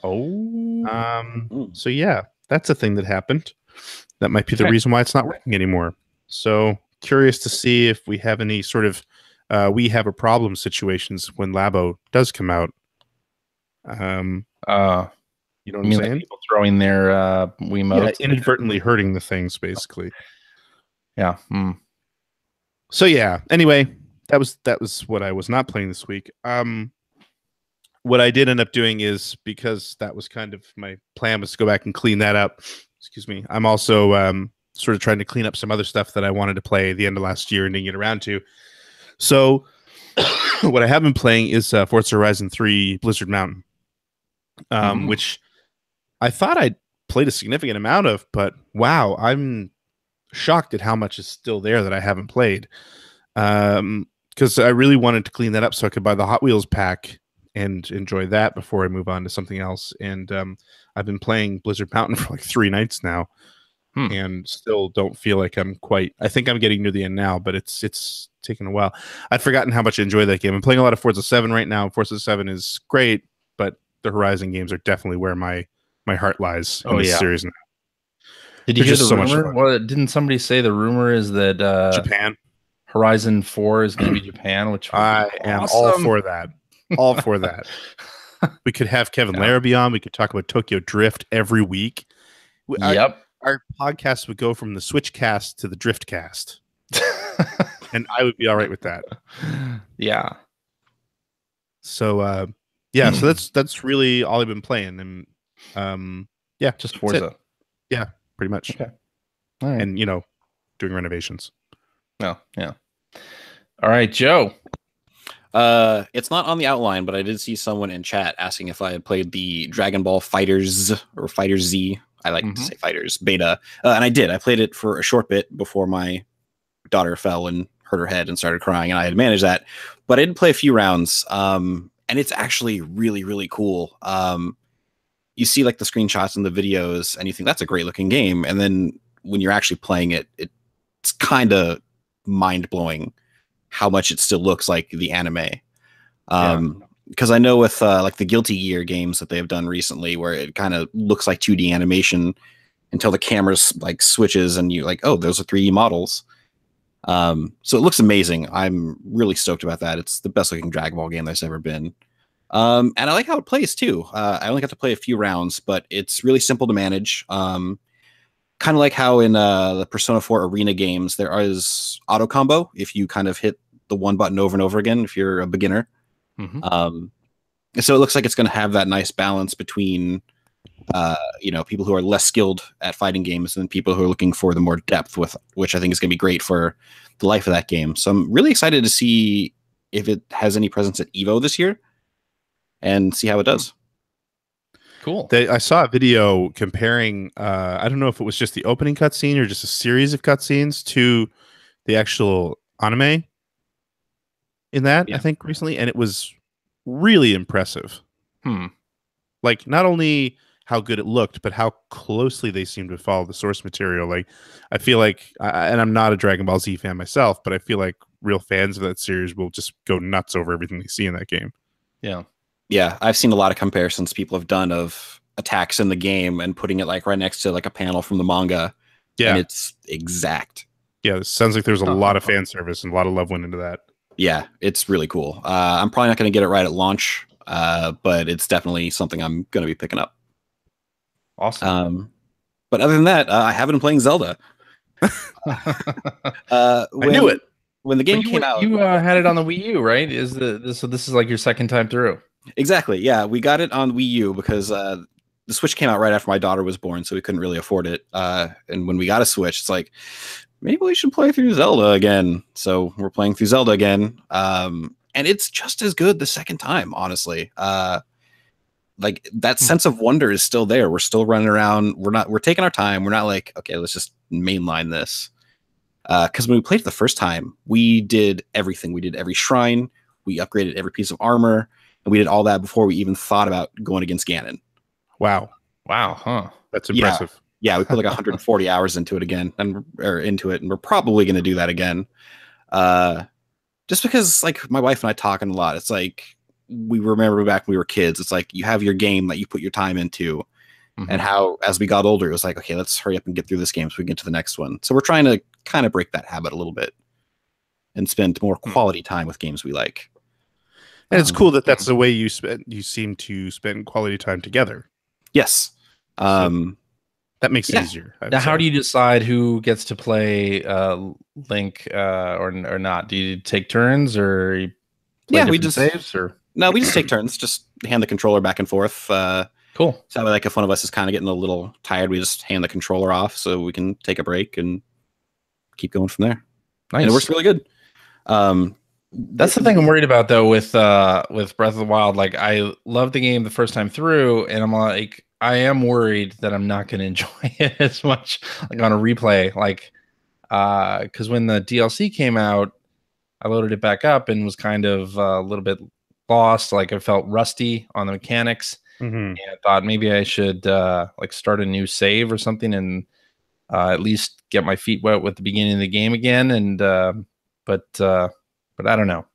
Oh. So yeah, that's a thing that happened. That might be the reason why it's not working anymore. So curious to see if we have any sort of we have a problem situations when Labo does come out. You know what I'm saying? Like people throwing their Wiimotes, inadvertently hurting the things, basically. Yeah. So yeah. Anyway, that was what I was not playing this week. What I did end up doing is, because that was kind of my plan, was to go back and clean that up. Excuse me. I'm also sort of trying to clean up some other stuff that I wanted to play at the end of last year and didn't get around to. So what I have been playing is Forza Horizon 3 Blizzard Mountain, which I thought I'd played a significant amount of, but wow, I'm shocked at how much is still there that I haven't played. Because I really wanted to clean that up so I could buy the Hot Wheels pack and enjoy that before I move on to something else. And I've been playing Blizzard Mountain for like 3 nights now, and still don't feel like I'm quite. I think I'm getting near the end now, but it's taken a while. I'd forgotten how much I enjoy that game. I'm playing a lot of Forza 7 right now. Forza 7 is great, but the Horizon games are definitely where my heart lies in this series now. Did you hear the rumor? Well, didn't somebody say the rumor is that Japan Horizon 4 is going to be Japan, which I am all for that. All for that. We could have Kevin Larrabee on. We could talk about Tokyo Drift every week. Our podcast would go from the Switchcast to the Driftcast. And I would be all right with that. Yeah. So so that's really all I've been playing. And just Forza. Yeah, pretty much. Okay. All right. And doing renovations. Oh, yeah. All right, Joe. It's not on the outline, but I did see someone in chat asking if I had played the Dragon Ball FighterZ or FighterZ. I like to say Fighters beta, and I did. I played it for a short bit before my daughter fell and hurt her head and started crying, and I had managed that. But I did play a few rounds, and it's actually really, really cool. You see like the screenshots and the videos, and you think that's a great looking game, and then when you're actually playing it, it's kind of mind blowing how much it still looks like the anime. Because I know with like the Guilty Gear games that they've done recently, where it kind of looks like 2D animation until the camera's like switches and you like, oh, those are 3D models. So it looks amazing. I'm really stoked about that. It's the best looking Dragon Ball game there's ever been. And I like how it plays too. I only got to play a few rounds, but it's really simple to manage. Kind of like how in the Persona 4 Arena games, there is auto combo if you kind of hit the one button over and over again if you're a beginner. So it looks like it's going to have that nice balance between people who are less skilled at fighting games and people who are looking for the more depth, with which I think is going to be great for the life of that game. So I'm really excited to see if it has any presence at Evo this year and see how it does. Cool. I saw a video comparing, I don't know if it was just the opening cutscene or just a series of cutscenes to the actual anime in that, I think, recently, and it was really impressive. Like, not only how good it looked, but how closely they seemed to follow the source material. Like, I feel like, and I'm not a Dragon Ball Z fan myself, but I feel like real fans of that series will just go nuts over everything they see in that game. Yeah, I've seen a lot of comparisons people have done of attacks in the game and putting it like right next to like a panel from the manga. Yeah. And it's exact. Yeah, it sounds like there's a lot of fan service and a lot of love went into that. Yeah, it's really cool. I'm probably not going to get it right at launch, but it's definitely something I'm going to be picking up. Awesome. But other than that, I haven't been playing Zelda. I knew it. When the game came out. You had it on the Wii U, right? So this is like your second time through? Exactly. Yeah, we got it on Wii U because the Switch came out right after my daughter was born, so we couldn't really afford it. And when we got a Switch, it's like, maybe we should play through Zelda again. So we're playing through Zelda again. And it's just as good the second time, honestly. Like that sense of wonder is still there. We're still running around. We're taking our time. We're not like, okay, let's just mainline this. Because when we played it the first time, we did everything. We did every shrine. We upgraded every piece of armor. And we did all that before we even thought about going against Ganon. Wow. Huh. That's impressive. Yeah, we put like 140 hours into it again, and we're probably going to do that again. Just because, like, my wife and I talking a lot. It's like, we remember back when we were kids. It's like, you have your game that you put your time into. And how, as we got older, it was like, okay, let's hurry up and get through this game so we can get to the next one. So we're trying to kind of break that habit a little bit and spend more quality time with games we like. And it's cool that that's the way you seem to spend quality time together. Yes. That makes it easier. Now, how do you decide who gets to play Link or not? Do you take turns, or you play we just saves, or no, we just take turns. Just hand the controller back and forth. Cool. So like if one of us is kind of getting a little tired, we just hand the controller off so we can take a break and keep going from there. Nice. And it works really good. That's the thing I'm worried about though with Breath of the Wild. Like, I loved the game the first time through, and I'm like, I am worried that I'm not going to enjoy it as much like on a replay. Like, because when the DLC came out, I loaded it back up and was kind of a little bit lost. Like, I felt rusty on the mechanics. And I thought maybe I should like start a new save or something, and at least get my feet wet with the beginning of the game again. And but I don't know.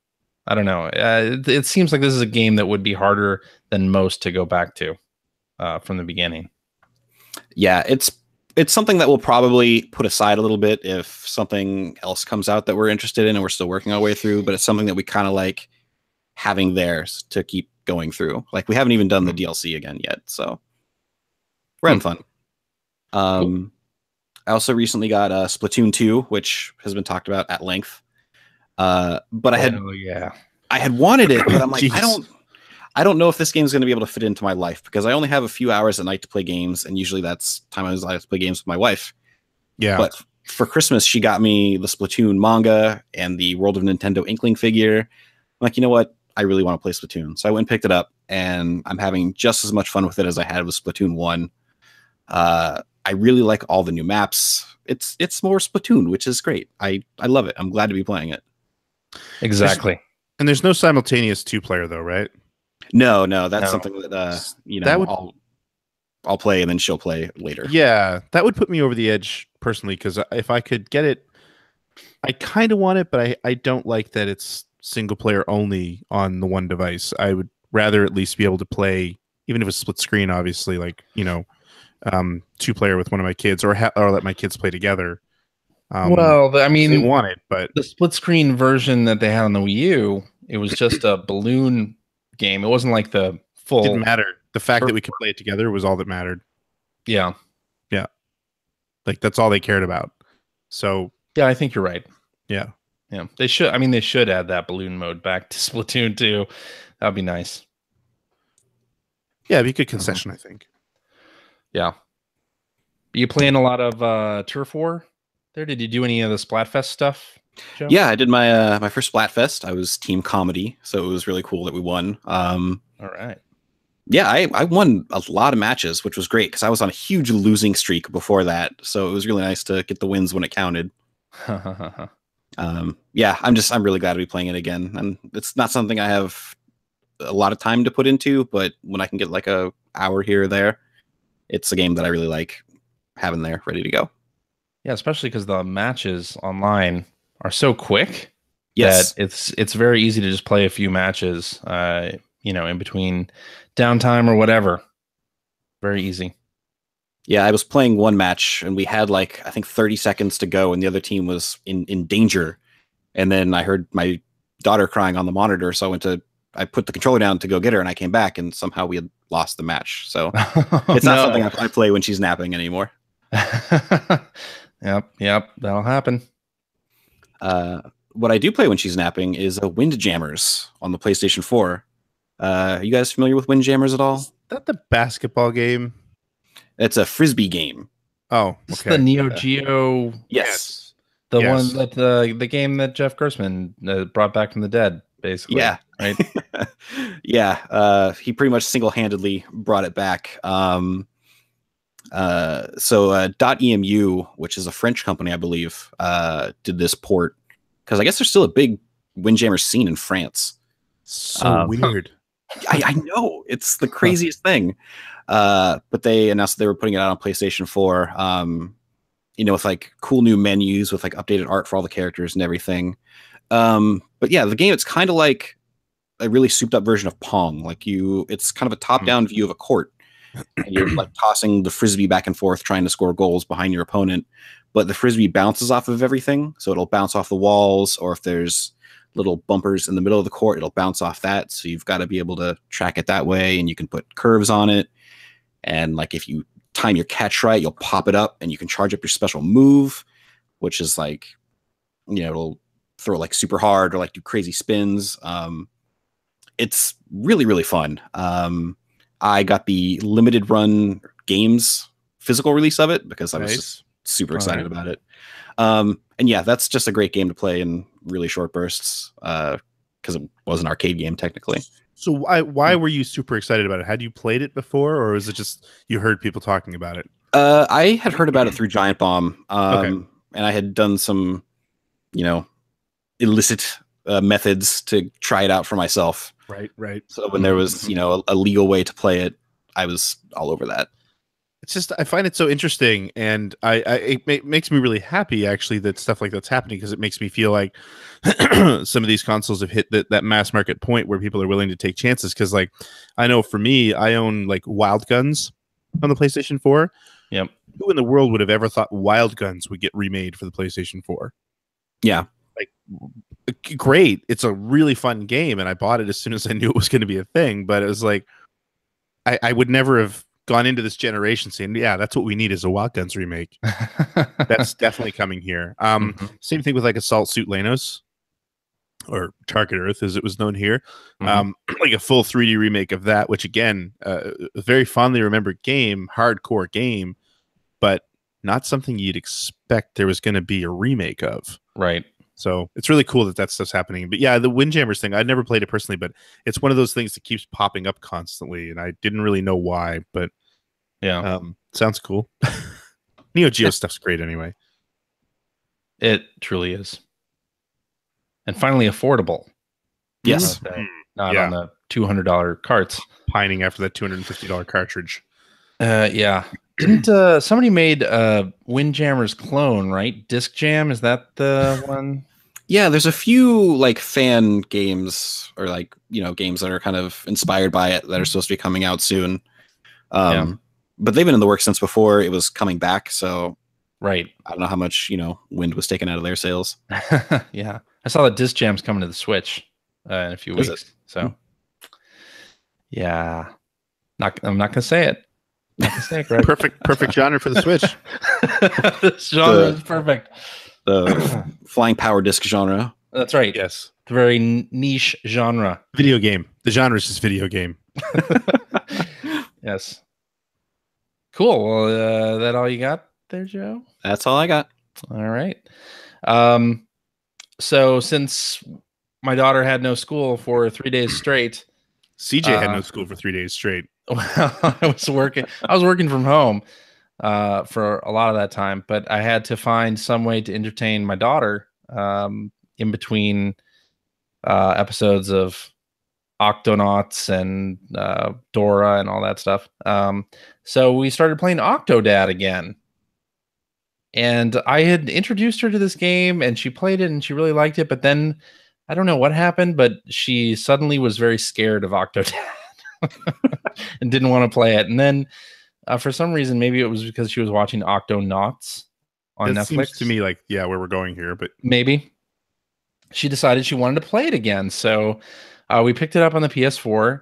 It seems like this is a game that would be harder than most to go back to from the beginning. Yeah, it's something that we'll probably put aside a little bit if something else comes out that we're interested in and we're still working our way through. But it's something that we kind of like having there to keep going through. Like, we haven't even done the DLC again yet, so we're having fun. Cool. I also recently got Splatoon 2, which has been talked about at length. But I had wanted it, but I'm like, I don't know if this game is going to be able to fit into my life, because I only have a few hours at night to play games, and usually that's time I like to play games with my wife. Yeah. But for Christmas, she got me the Splatoon manga and the World of Nintendo Inkling figure. I'm like, you know what? I really want to play Splatoon. So I went and picked it up, and I'm having just as much fun with it as I had with Splatoon 1. I really like all the new maps. It's more Splatoon, which is great. I love it. I'm glad to be playing it. Exactly. And there's no simultaneous 2-player though, right? No, that's something that I'll play and then she'll play later. Yeah, that would put me over the edge personally, because if I could get it, I kind of want it, but I don't like that it's single player only on the one device. I would rather at least be able to play, even if it's split screen, obviously, like, 2-player with one of my kids, or let my kids play together. Well, I mean, they want it, but the split screen version that they had on the Wii U, it was just a balloon game. It wasn't like the full. It didn't matter. The fact that we could play it together was all that mattered. Yeah. Like, that's all they cared about. So yeah, I think you're right. Yeah. They should. I mean, they should add that balloon mode back to Splatoon 2. That'd be nice. Yeah, it'd be a good concession, I think. Yeah. Are you playing a lot of Turf War there? Did you do any of the Splatfest stuff, Joe? Yeah, I did my first Splatfest. I was team comedy, so it was really cool that we won. All right. Yeah, I won a lot of matches, which was great because I was on a huge losing streak before that. So it was really nice to get the wins when it counted. Yeah, I'm really glad to be playing it again. And it's not something I have a lot of time to put into, but when I can get like a hour here or there, it's a game that I really like having there ready to go. Yeah, especially because the matches online are so quick. Yes, that it's very easy to just play a few matches, in between downtime or whatever. Very easy. Yeah, I was playing one match and we had like, I think 30 seconds to go and the other team was in danger. And then I heard my daughter crying on the monitor. So I put the controller down to go get her and I came back and somehow we had lost the match. So it's not something I play when she's napping anymore. Yep, that'll happen. What I do play when she's napping is Windjammers on the PlayStation 4. Are you guys familiar with Windjammers at all? Is that the basketball game? It's a frisbee game. Oh, This is okay. the Neo Geo. Yes. The one that the game that Jeff Grossman brought back from the dead, basically. Yeah. Right. Yeah. He pretty much single-handedly brought it back. .emu, which is a French company, I believe, did this port because I guess there's still a big Windjammer scene in France. So weird. I know, it's the craziest thing. But they announced they were putting it out on PlayStation 4. With like cool new menus with like updated art for all the characters and everything. But yeah, the game, it's kind of like a really souped up version of Pong. It's kind of a top down view of a court. And you're like tossing the frisbee back and forth, trying to score goals behind your opponent. But the frisbee bounces off of everything. So it'll bounce off the walls, or if there's little bumpers in the middle of the court, it'll bounce off that. So you've got to be able to track it that way, and you can put curves on it. And like if you time your catch right, you'll pop it up and you can charge up your special move, which is like, it'll throw like super hard or like do crazy spins. It's really, really fun. I got the limited run games physical release of it because I was just super excited about it. And yeah, that's just a great game to play in really short bursts because it was an arcade game technically. So why were you super excited about it? Had you played it before, or is it just you heard people talking about it? I had heard about it through Giant Bomb, and I had done some, illicit methods to try it out for myself. Right. So when there was, a legal way to play it, I was all over that. It's just, I find it so interesting, and it makes me really happy actually that stuff like that's happening, because it makes me feel like some of these consoles have hit that mass market point where people are willing to take chances. Because like, I know for me, I own like Wild Guns on the PlayStation 4. Yep. Who in the world would have ever thought Wild Guns would get remade for the PlayStation 4? Yeah. Like, great. It's a really fun game, and I bought it as soon as I knew it was going to be a thing. But it was like, I would never have gone into this generation saying, yeah, that's what we need is a Wild Guns remake. That's definitely coming here. Same thing with like Assault Suit Lanos, or Target Earth as it was known here. Like a full 3D remake of that, which again, a very fondly remembered game, hardcore game, but not something you'd expect there was going to be a remake of. Right. So it's really cool that stuff's happening. But yeah, the Windjammers thing, I'd never played it personally, but it's one of those things that keeps popping up constantly, and I didn't really know why, but yeah, sounds cool. Neo Geo stuff's great anyway. It truly is. And finally affordable. Yes. Not on the $200 carts. Pining after that $250 cartridge. Yeah. Didn't somebody made Windjammer's clone, right? Disc Jam, is that the one? Yeah, there's a few like fan games, or like, games that are kind of inspired by it that are supposed to be coming out soon. But they've been in the works since before it was coming back, so right. I don't know how much, Wind was taken out of their sales. Yeah. I saw that Disc Jam's coming to the Switch in a few weeks. So yeah. I'm not gonna say it. Greg. Perfect genre for the Switch. This genre is perfect. The flying power disc genre. That's right. Yes. It's a very niche genre. Video game. The genre is just video game. Yes. Cool. Well, that all you got there, Joe? That's all I got. All right. So since my daughter had no school for 3 days straight, CJ had no school for 3 days straight. Well, I was working from home for a lot of that time, but I had to find some way to entertain my daughter in between episodes of Octonauts and Dora and all that stuff. So we started playing Octodad again. And I had introduced her to this game, and she played it and she really liked it, but then I don't know what happened, but she suddenly was very scared of Octodad. And didn't want to play it. And then for some reason, maybe it was because she was watching Octonauts on Netflix. Seems to me like, yeah, where we're going here, but maybe she decided she wanted to play it again. So we picked it up on the PS4.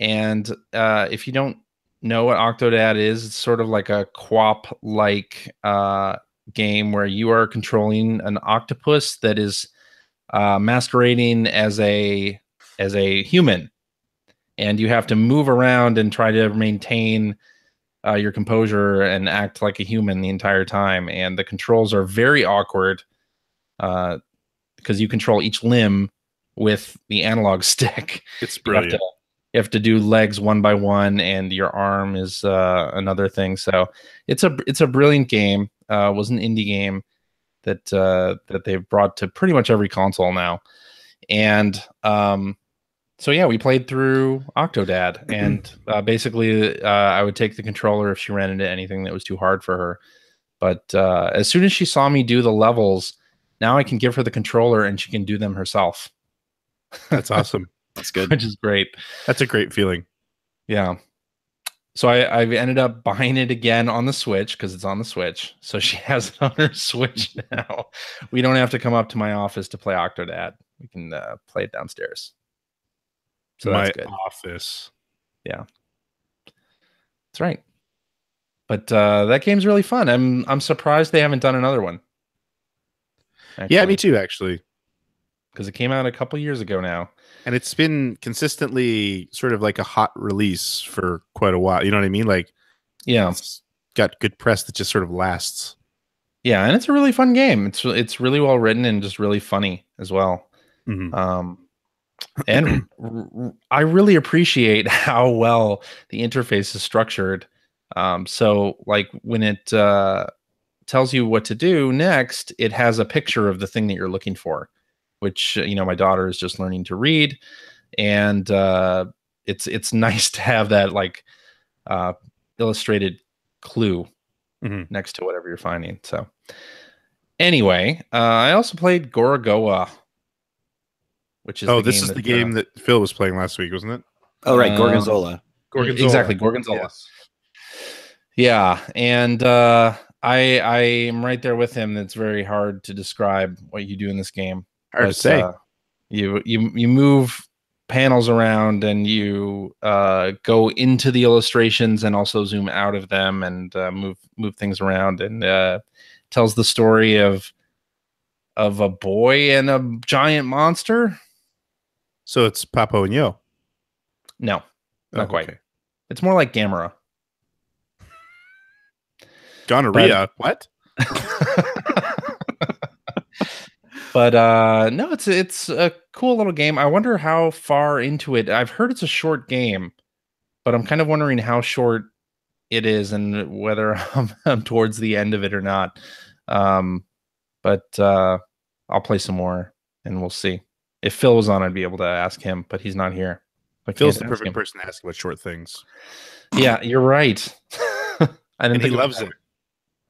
And if you don't know what Octodad is, it's sort of like a QWOP-like game where you are controlling an octopus that is masquerading as a human, and you have to move around and try to maintain your composure and act like a human the entire time. And the controls are very awkward because you control each limb with the analog stick. It's brilliant. You have to do legs one by one, and your arm is another thing. So it's a brilliant game. Was an indie game that they've brought to pretty much every console now. And so yeah, we played through Octodad, and basically I would take the controller if she ran into anything that was too hard for her. But as soon as she saw me do the levels, now I can give her the controller and she can do them herself. That's awesome. That's good. Which is great. That's a great feeling. Yeah. So I've ended up buying it again on the Switch because it's on the Switch. So she has it on her Switch now. We don't have to come up to my office to play Octodad. We can play it downstairs. So my that's good. office. Yeah. That's right. But that game's really fun. I'm surprised they haven't done another one. Actually. Yeah, me too, actually. Because it came out a couple years ago now. And it's been consistently sort of like a hot release for quite a while. You know what I mean? Like, yeah, it's got good press that just sort of lasts. Yeah, and it's a really fun game. It's really well written and just really funny as well. Mm-hmm. And I really appreciate how well the interface is structured. So like when it tells you what to do next, it has a picture of the thing that you're looking for, which, my daughter is just learning to read. And it's nice to have that like illustrated clue next to whatever you're finding. So anyway, I also played Gorogoa, which is this is the game that Phil was playing last week, wasn't it? Oh, right. Gorgonzola. Exactly. Gorgonzola. Yes. Yeah. And I am right there with him. It's very hard to describe what you do in this game. Hard to say. You move panels around and you go into the illustrations and also zoom out of them and move things around, and tells the story of a boy and a giant monster. So it's Papo and Yo. No, not quite. Okay. It's more like Gamera. Gonorrhea. What? But no, it's a cool little game. I wonder how far into it. I've heard it's a short game, but I'm kind of wondering how short it is and whether I'm towards the end of it or not. But I'll play some more and we'll see. If Phil was on, I'd be able to ask him, but he's not here. Phil's the perfect person to ask about short things. Yeah, you're right. And he loves it.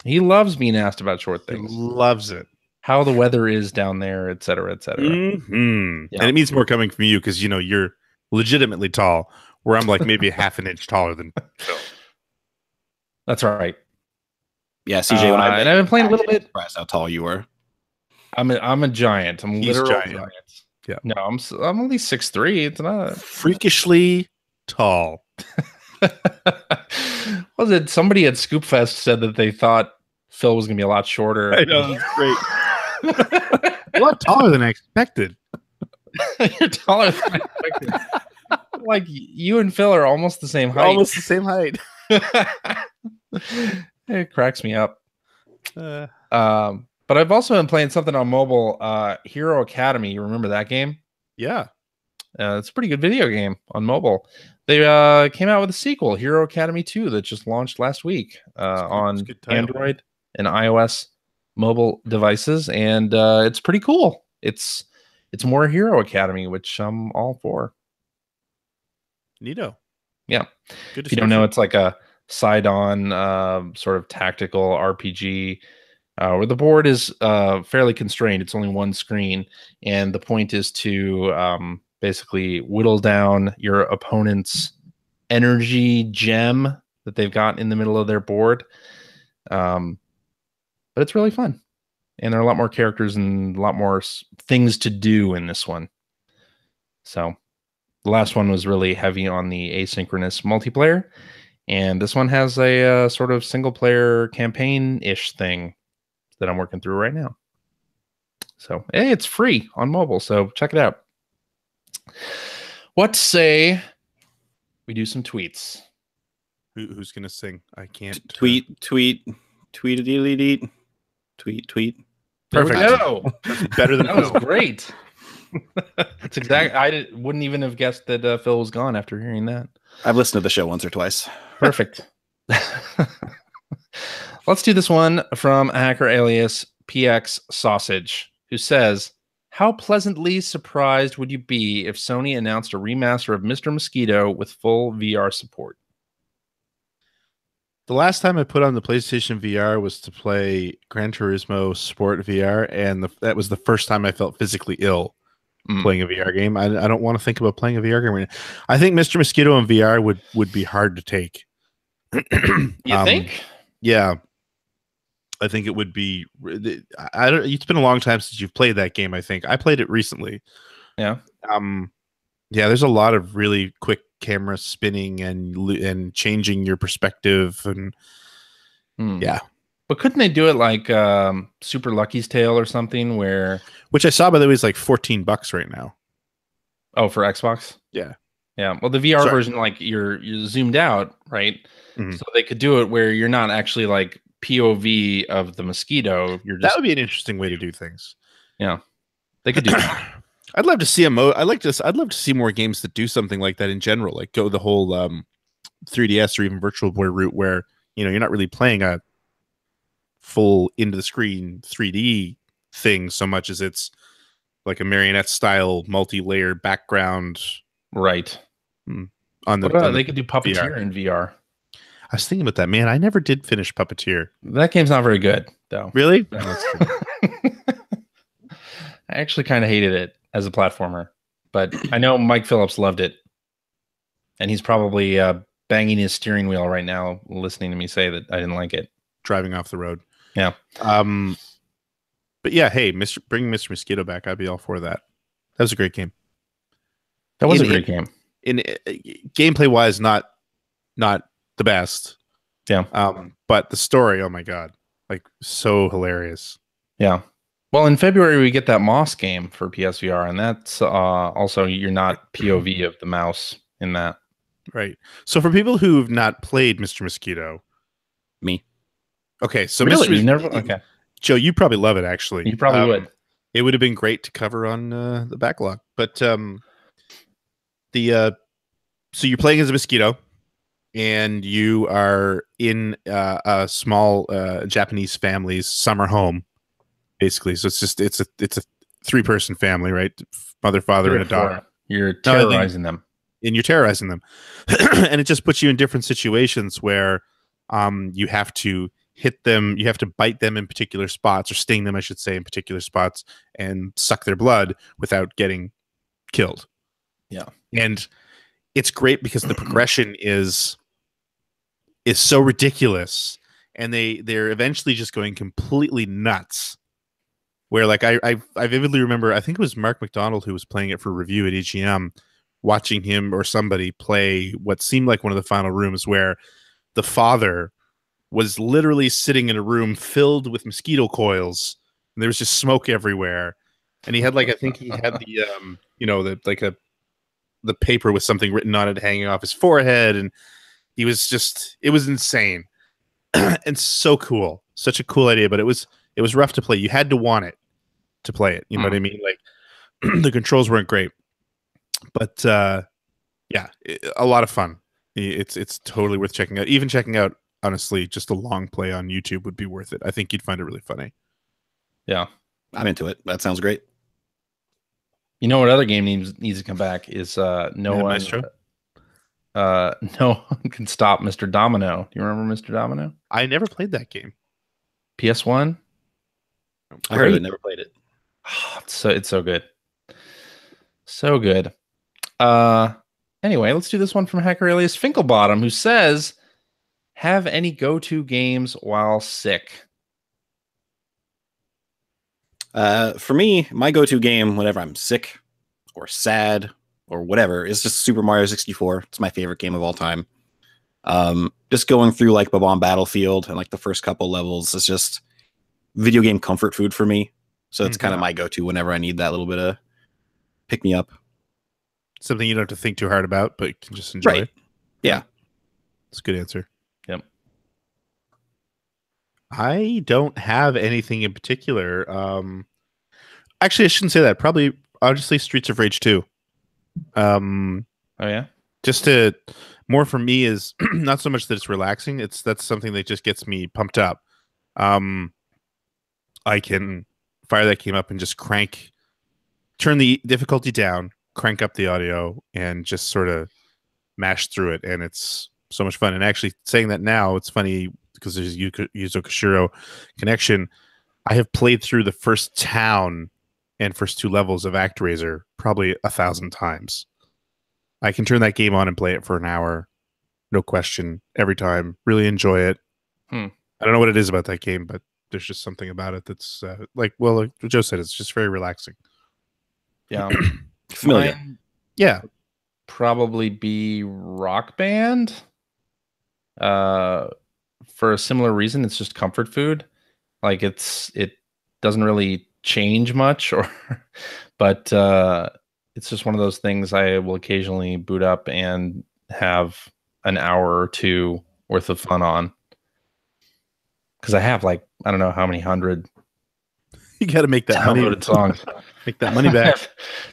He loves being asked about short things. He loves it. How the weather is down there, et cetera, et cetera. Mm-hmm. Yeah. And it means more coming from you because, you're legitimately tall, where I'm like maybe half an inch taller than Phil. That's right. Yeah, CJ, and I've been playing a little bit. Surprised how tall you were. I'm a giant. I'm literally giant. Yeah. No, I'm only 6'3". It's not freakishly tall. Was it somebody at Scoopfest said that they thought Phil was gonna be a lot shorter? I know, that's great. A lot taller than I expected. You're taller than I expected. Like you and Phil are almost the same height. Almost the same height. It cracks me up. But I've also been playing something on mobile, Hero Academy. You remember that game? Yeah. It's a pretty good video game on mobile. They came out with a sequel, Hero Academy 2, that just launched last week on Android and iOS mobile devices, and it's pretty cool. It's more Hero Academy, which I'm all for. Neato. Yeah. If you don't know, it's like a side-on sort of tactical RPG where the board is fairly constrained. It's only one screen, and the point is to basically whittle down your opponent's energy gem that they've got in the middle of their board. But it's really fun. And there are a lot more characters and a lot more things to do in this one. So the last one was really heavy on the asynchronous multiplayer. And this one has a sort of single player campaign-ish thing. that I'm working through right now. So, hey, it's free on mobile, so check it out. What say we do some tweets? Who's gonna sing? I can't. Tweet a deet. Tweet. There we Perfect. go. That's better than That was great. That's exactly. Wouldn't even have guessed that Phil was gone after hearing that. I've listened to the show once or twice. Perfect. Let's do this one from a hacker alias PX Sausage, who says, "How pleasantly surprised would you be if Sony announced a remaster of Mr. Mosquito with full VR support?" The last time I put on the PlayStation VR was to play Gran Turismo Sport VR, and that was the first time I felt physically ill playing a VR game. I don't want to think about playing a VR game right now. I think Mr. Mosquito in VR would be hard to take. You think? Yeah. I think it would be. It's been a long time since you've played that game. I think I played it recently. Yeah. Yeah. There's a lot of really quick camera spinning and changing your perspective and yeah. But couldn't they do it like Super Lucky's Tale or something? Which I saw by the way is like $14 right now. Oh, for Xbox? Yeah. Yeah. Well, the VR version, like you're zoomed out, right? Mm-hmm. So they could do it where you're not actually like POV of the mosquito. That would be an interesting way to do things. Yeah, they could do that. I'd love to see I'd love to see more games that do something like that in general, like go the whole 3DS or even Virtual Boy route, where you're not really playing a full into the screen 3D thing so much as it's like a marionette style multi-layer background. Right. On they could do Puppeteer in VR. I was thinking about that, man. I never did finish Puppeteer. That game's not very good, though. Really? No, I actually kind of hated it as a platformer, but I know Mike Phillips loved it, and he's probably banging his steering wheel right now, listening to me say that I didn't like it. Driving off the road. Yeah. But yeah, hey, bring Mr. Mosquito back. I'd be all for that. That was a great game. That was a great game. In gameplay wise, not the best. Yeah. But the story, oh my god, like so hilarious. Yeah. Well, in February we get that Moss game for PSVR, and that's also you're not POV of the mouse in that. Right. So for people who've not played Mr. Mosquito, me. Okay, so really, you never. Okay, Joe, you probably love it. Actually, you probably would. It would have been great to cover on the backlog, but so you're playing as a mosquito, and you are in a small Japanese family's summer home, basically. So it's a 3-person family, right? Mother, father, and a daughter. You're terrorizing them, and you're terrorizing them, and it just puts you in different situations where you have to hit them, you have to bite them in particular spots, or sting them, I should say, in particular spots, and suck their blood without getting killed. Yeah. And it's great because the progression is so ridiculous, and they're eventually just going completely nuts. Where like I vividly remember, I think it was Mark McDonald who was playing it for review at EGM, watching him or somebody play what seemed like one of the final rooms, where the father was literally sitting in a room filled with mosquito coils, and there was just smoke everywhere. And he had like, I think he had the paper with something written on it hanging off his forehead, and he was just, it was insane and so cool, such a cool idea. But it was rough to play. You had to want it to play it. You know what I mean? Like the controls weren't great, but yeah, a lot of fun. It's totally worth checking out. Even checking out, honestly, just a long play on YouTube would be worth it. I think you'd find it really funny. Yeah, I'm into it. That sounds great. You know what other game needs to come back is no one can stop Mr. Domino. Do you remember Mr. Domino? I never played that game. PS1. I heard it. Never played it. Oh, it's so good. So good. Anyway, let's do this one from Hacker Alias Finkelbottom, who says, "Have any go-to games while sick?" For me, my go-to game whenever I'm sick or sad or whatever is just Super Mario 64. It's my favorite game of all time. Just going through like Bob-omb Battlefield and like the first couple levels is just, video game comfort food for me. So it's kind of my go-to whenever I need that little bit of pick me up. Something you don't have to think too hard about, but you can just enjoy. Right. Yeah. That's a good answer. Yep. I don't have anything in particular. Actually, I shouldn't say that. Probably, I'll just say Streets of Rage 2. Oh yeah. Just to more for me is not so much that it's relaxing. That's something that just gets me pumped up. I can fire that game up and just turn the difficulty down, crank up the audio, and just sort of mash through it, and it's so much fun. And actually, saying that now, it's funny because there's a Yuzo Koshiro connection. I have played through the first town and first 2 levels of ActRaiser probably 1,000 times. I can turn that game on and play it for an hour, no question, every time. Really enjoy it. I don't know what it is about that game, but there's just something about it that's like Joe said, it's just very relaxing. Yeah. Familiar. Yeah. Probably be Rock Band. For a similar reason, it's just comfort food. Like it doesn't really change much, but it's just one of those things I will occasionally boot up and have an hour or 2 worth of fun on. Because I have like I don't know how many hundred. You got to make that money. Songs. Make that money back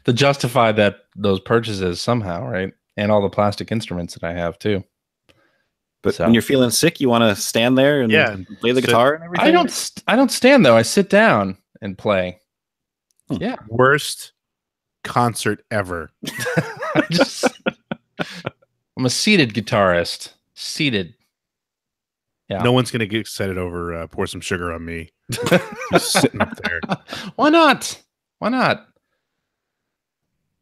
to justify those purchases somehow, right? And all the plastic instruments that I have too. But when you're feeling sick, you want to stand there and play the guitar and everything. I don't stand though. I sit down and play. Yeah. Worst concert ever. I'm a seated guitarist. Seated. Yeah. No one's gonna get excited over Pour Some Sugar on Me. Just sitting up there. Why not? Why not?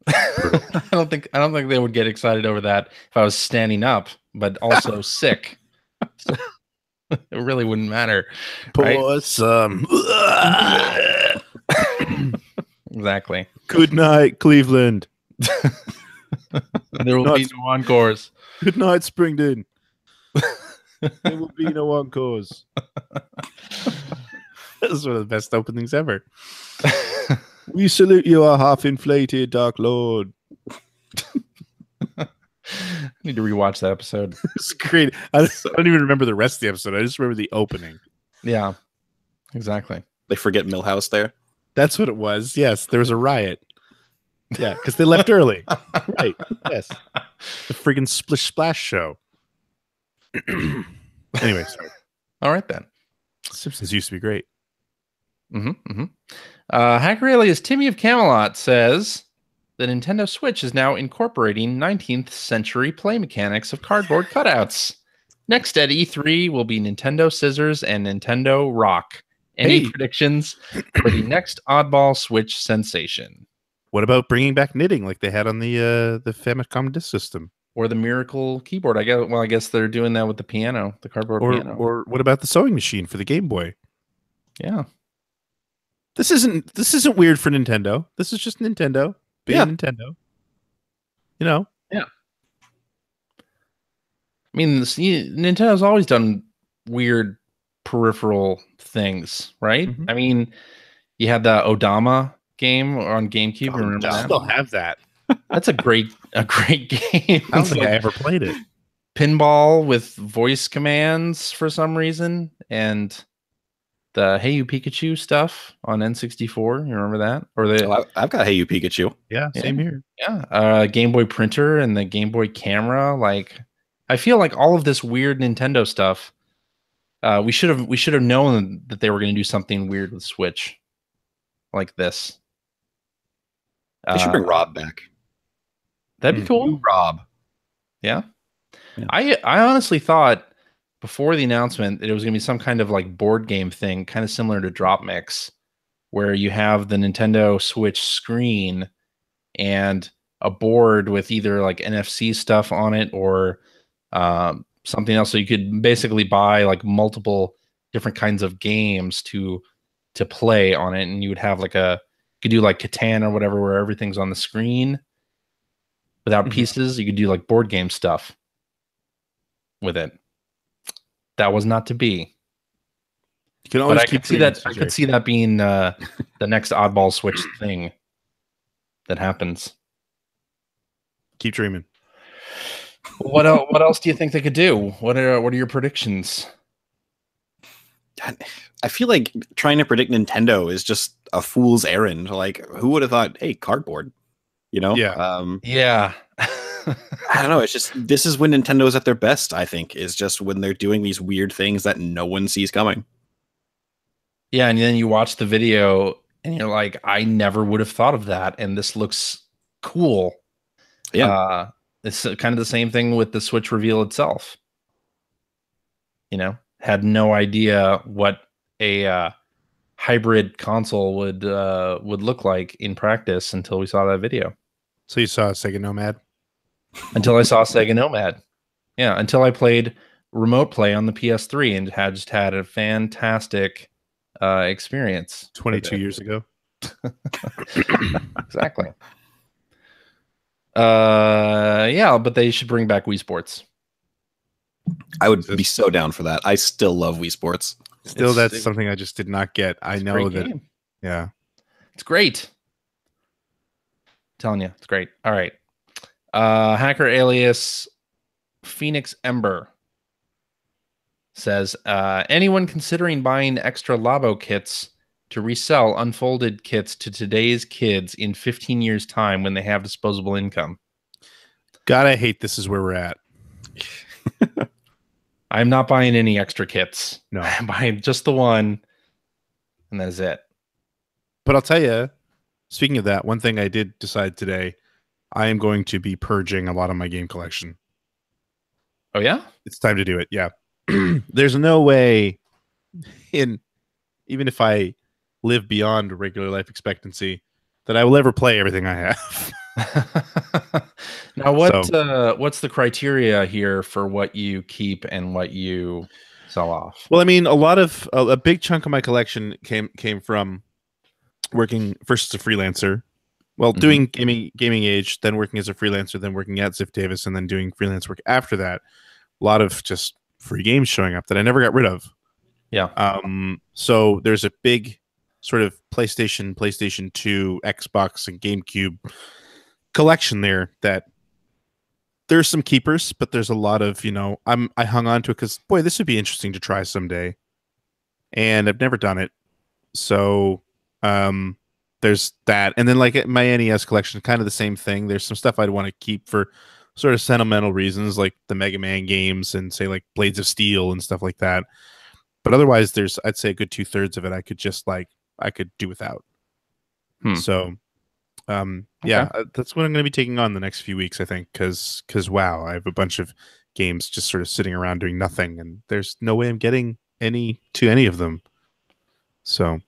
I don't think they would get excited over that if I was standing up, but also sick. So, it really wouldn't matter. Pour some. Exactly. Good night, Cleveland. There will be no encores. Good night, Springdon. There will be no encores. This is one of the best openings ever. We salute you, our half-inflated Dark Lord. I need to rewatch that episode. It's great. I don't even remember the rest of the episode. I just remember the opening. Yeah, exactly. They forget Millhouse there. That's what it was. Yes, there was a riot. Yeah, because they left early. Right. Yes. The friggin' Splish Splash show. Anyway, sorry. All right then. Simpsons used to be great. Hacker Alias Timmy of Camelot says the Nintendo Switch is now incorporating 19th century play mechanics of cardboard cutouts. Next at E3 will be Nintendo Scissors and Nintendo Rock. Any predictions for the next oddball Switch sensation? What about bringing back knitting like they had on the Famicom Disk System? Or the Miracle Keyboard? I guess they're doing that with the piano, the cardboard piano. Or what about the sewing machine for the Game Boy? Yeah. This isn't weird for Nintendo. This is just Nintendo being Nintendo. You know? Yeah. I mean, Nintendo's always done weird peripheral things, right? I mean, you had the Odama game on GameCube. Remember that? I still have that. That's a great game. I don't think I ever played it. Pinball with voice commands for some reason, and the Hey You Pikachu stuff on N64. You remember that? Or I've got Hey You Pikachu. Yeah, same here. Yeah, Game Boy printer and the Game Boy camera. Like, I feel like all of this weird Nintendo stuff. We should have known that they were going to do something weird with Switch, like this. They should bring Rob back. That'd be cool. Rob. Yeah. I honestly thought before the announcement that it was going to be some kind of like board game thing, kind of similar to Drop Mix, where you have the Nintendo Switch screen and a board with either like NFC stuff on it or something else. So you could basically buy like multiple different kinds of games to play on it, and you would have like you could do like Catan or whatever, where everything's on the screen without pieces. You could do like board game stuff with it. That was not to be. You can But always I keep could see dreaming, that. I CJ. could see that being the next oddball switch thing that happens. Keep dreaming. What else? What else do you think they could do? What are your predictions? I feel like trying to predict Nintendo is just a fool's errand. Like, who would have thought, hey, cardboard? You know? Yeah. Yeah. I don't know. It's just this is when Nintendo is at their best. I think is just when they're doing these weird things that no one sees coming. Yeah, and then you watch the video and you're like, I never would have thought of that, and this looks cool. Yeah. It's kind of the same thing with the Switch reveal itself. You know, had no idea what a hybrid console would look like in practice until we saw that video. So you saw Sega Nomad? Until I saw Sega Nomad. Yeah, until I played Remote Play on the PS3 and had a fantastic experience. 22 years ago. Exactly. Yeah, but they should bring back Wii Sports. I would be so down for that. I still love Wii Sports. Still, that's something I just did not get. I know that. Game. Yeah. It's great. I'm telling you, it's great. All right. Hacker alias Phoenix Ember says, anyone considering buying extra Lavo kits to resell unfolded kits to today's kids in 15 years' time when they have disposable income? God, I hate this is where we're at. I'm not buying any extra kits. No. I'm buying just the one, and that's it. But I'll tell you, speaking of that, one thing I did decide today, I am going to be purging a lot of my game collection. Oh, yeah? It's time to do it. Yeah. There's no way even if I live beyond regular life expectancy that I will ever play everything I have. Now, what's the criteria here for what you keep and what you sell off? Well, I mean, a big chunk of my collection came from working first as a freelancer, doing gaming age, then working as a freelancer, then working at Ziff Davis, and then doing freelance work after that. A lot of just free games showing up that I never got rid of. Yeah. So there's a big sort of PlayStation 2, Xbox, and GameCube collection there that there's some keepers, but there's a lot of, I hung on to it because, boy, this would be interesting to try someday. And I've never done it. So there's that. And then like my NES collection, kind of the same thing. There's some stuff I'd want to keep for sort of sentimental reasons, like the Mega Man games and say like Blades of Steel and stuff like that. But otherwise, there's, I'd say a good 2/3 of it I could just I could do without. So yeah, that's what I'm going to be taking on the next few weeks, I think, because wow, I have a bunch of games just sort of sitting around doing nothing, and there's no way I'm getting any of them. So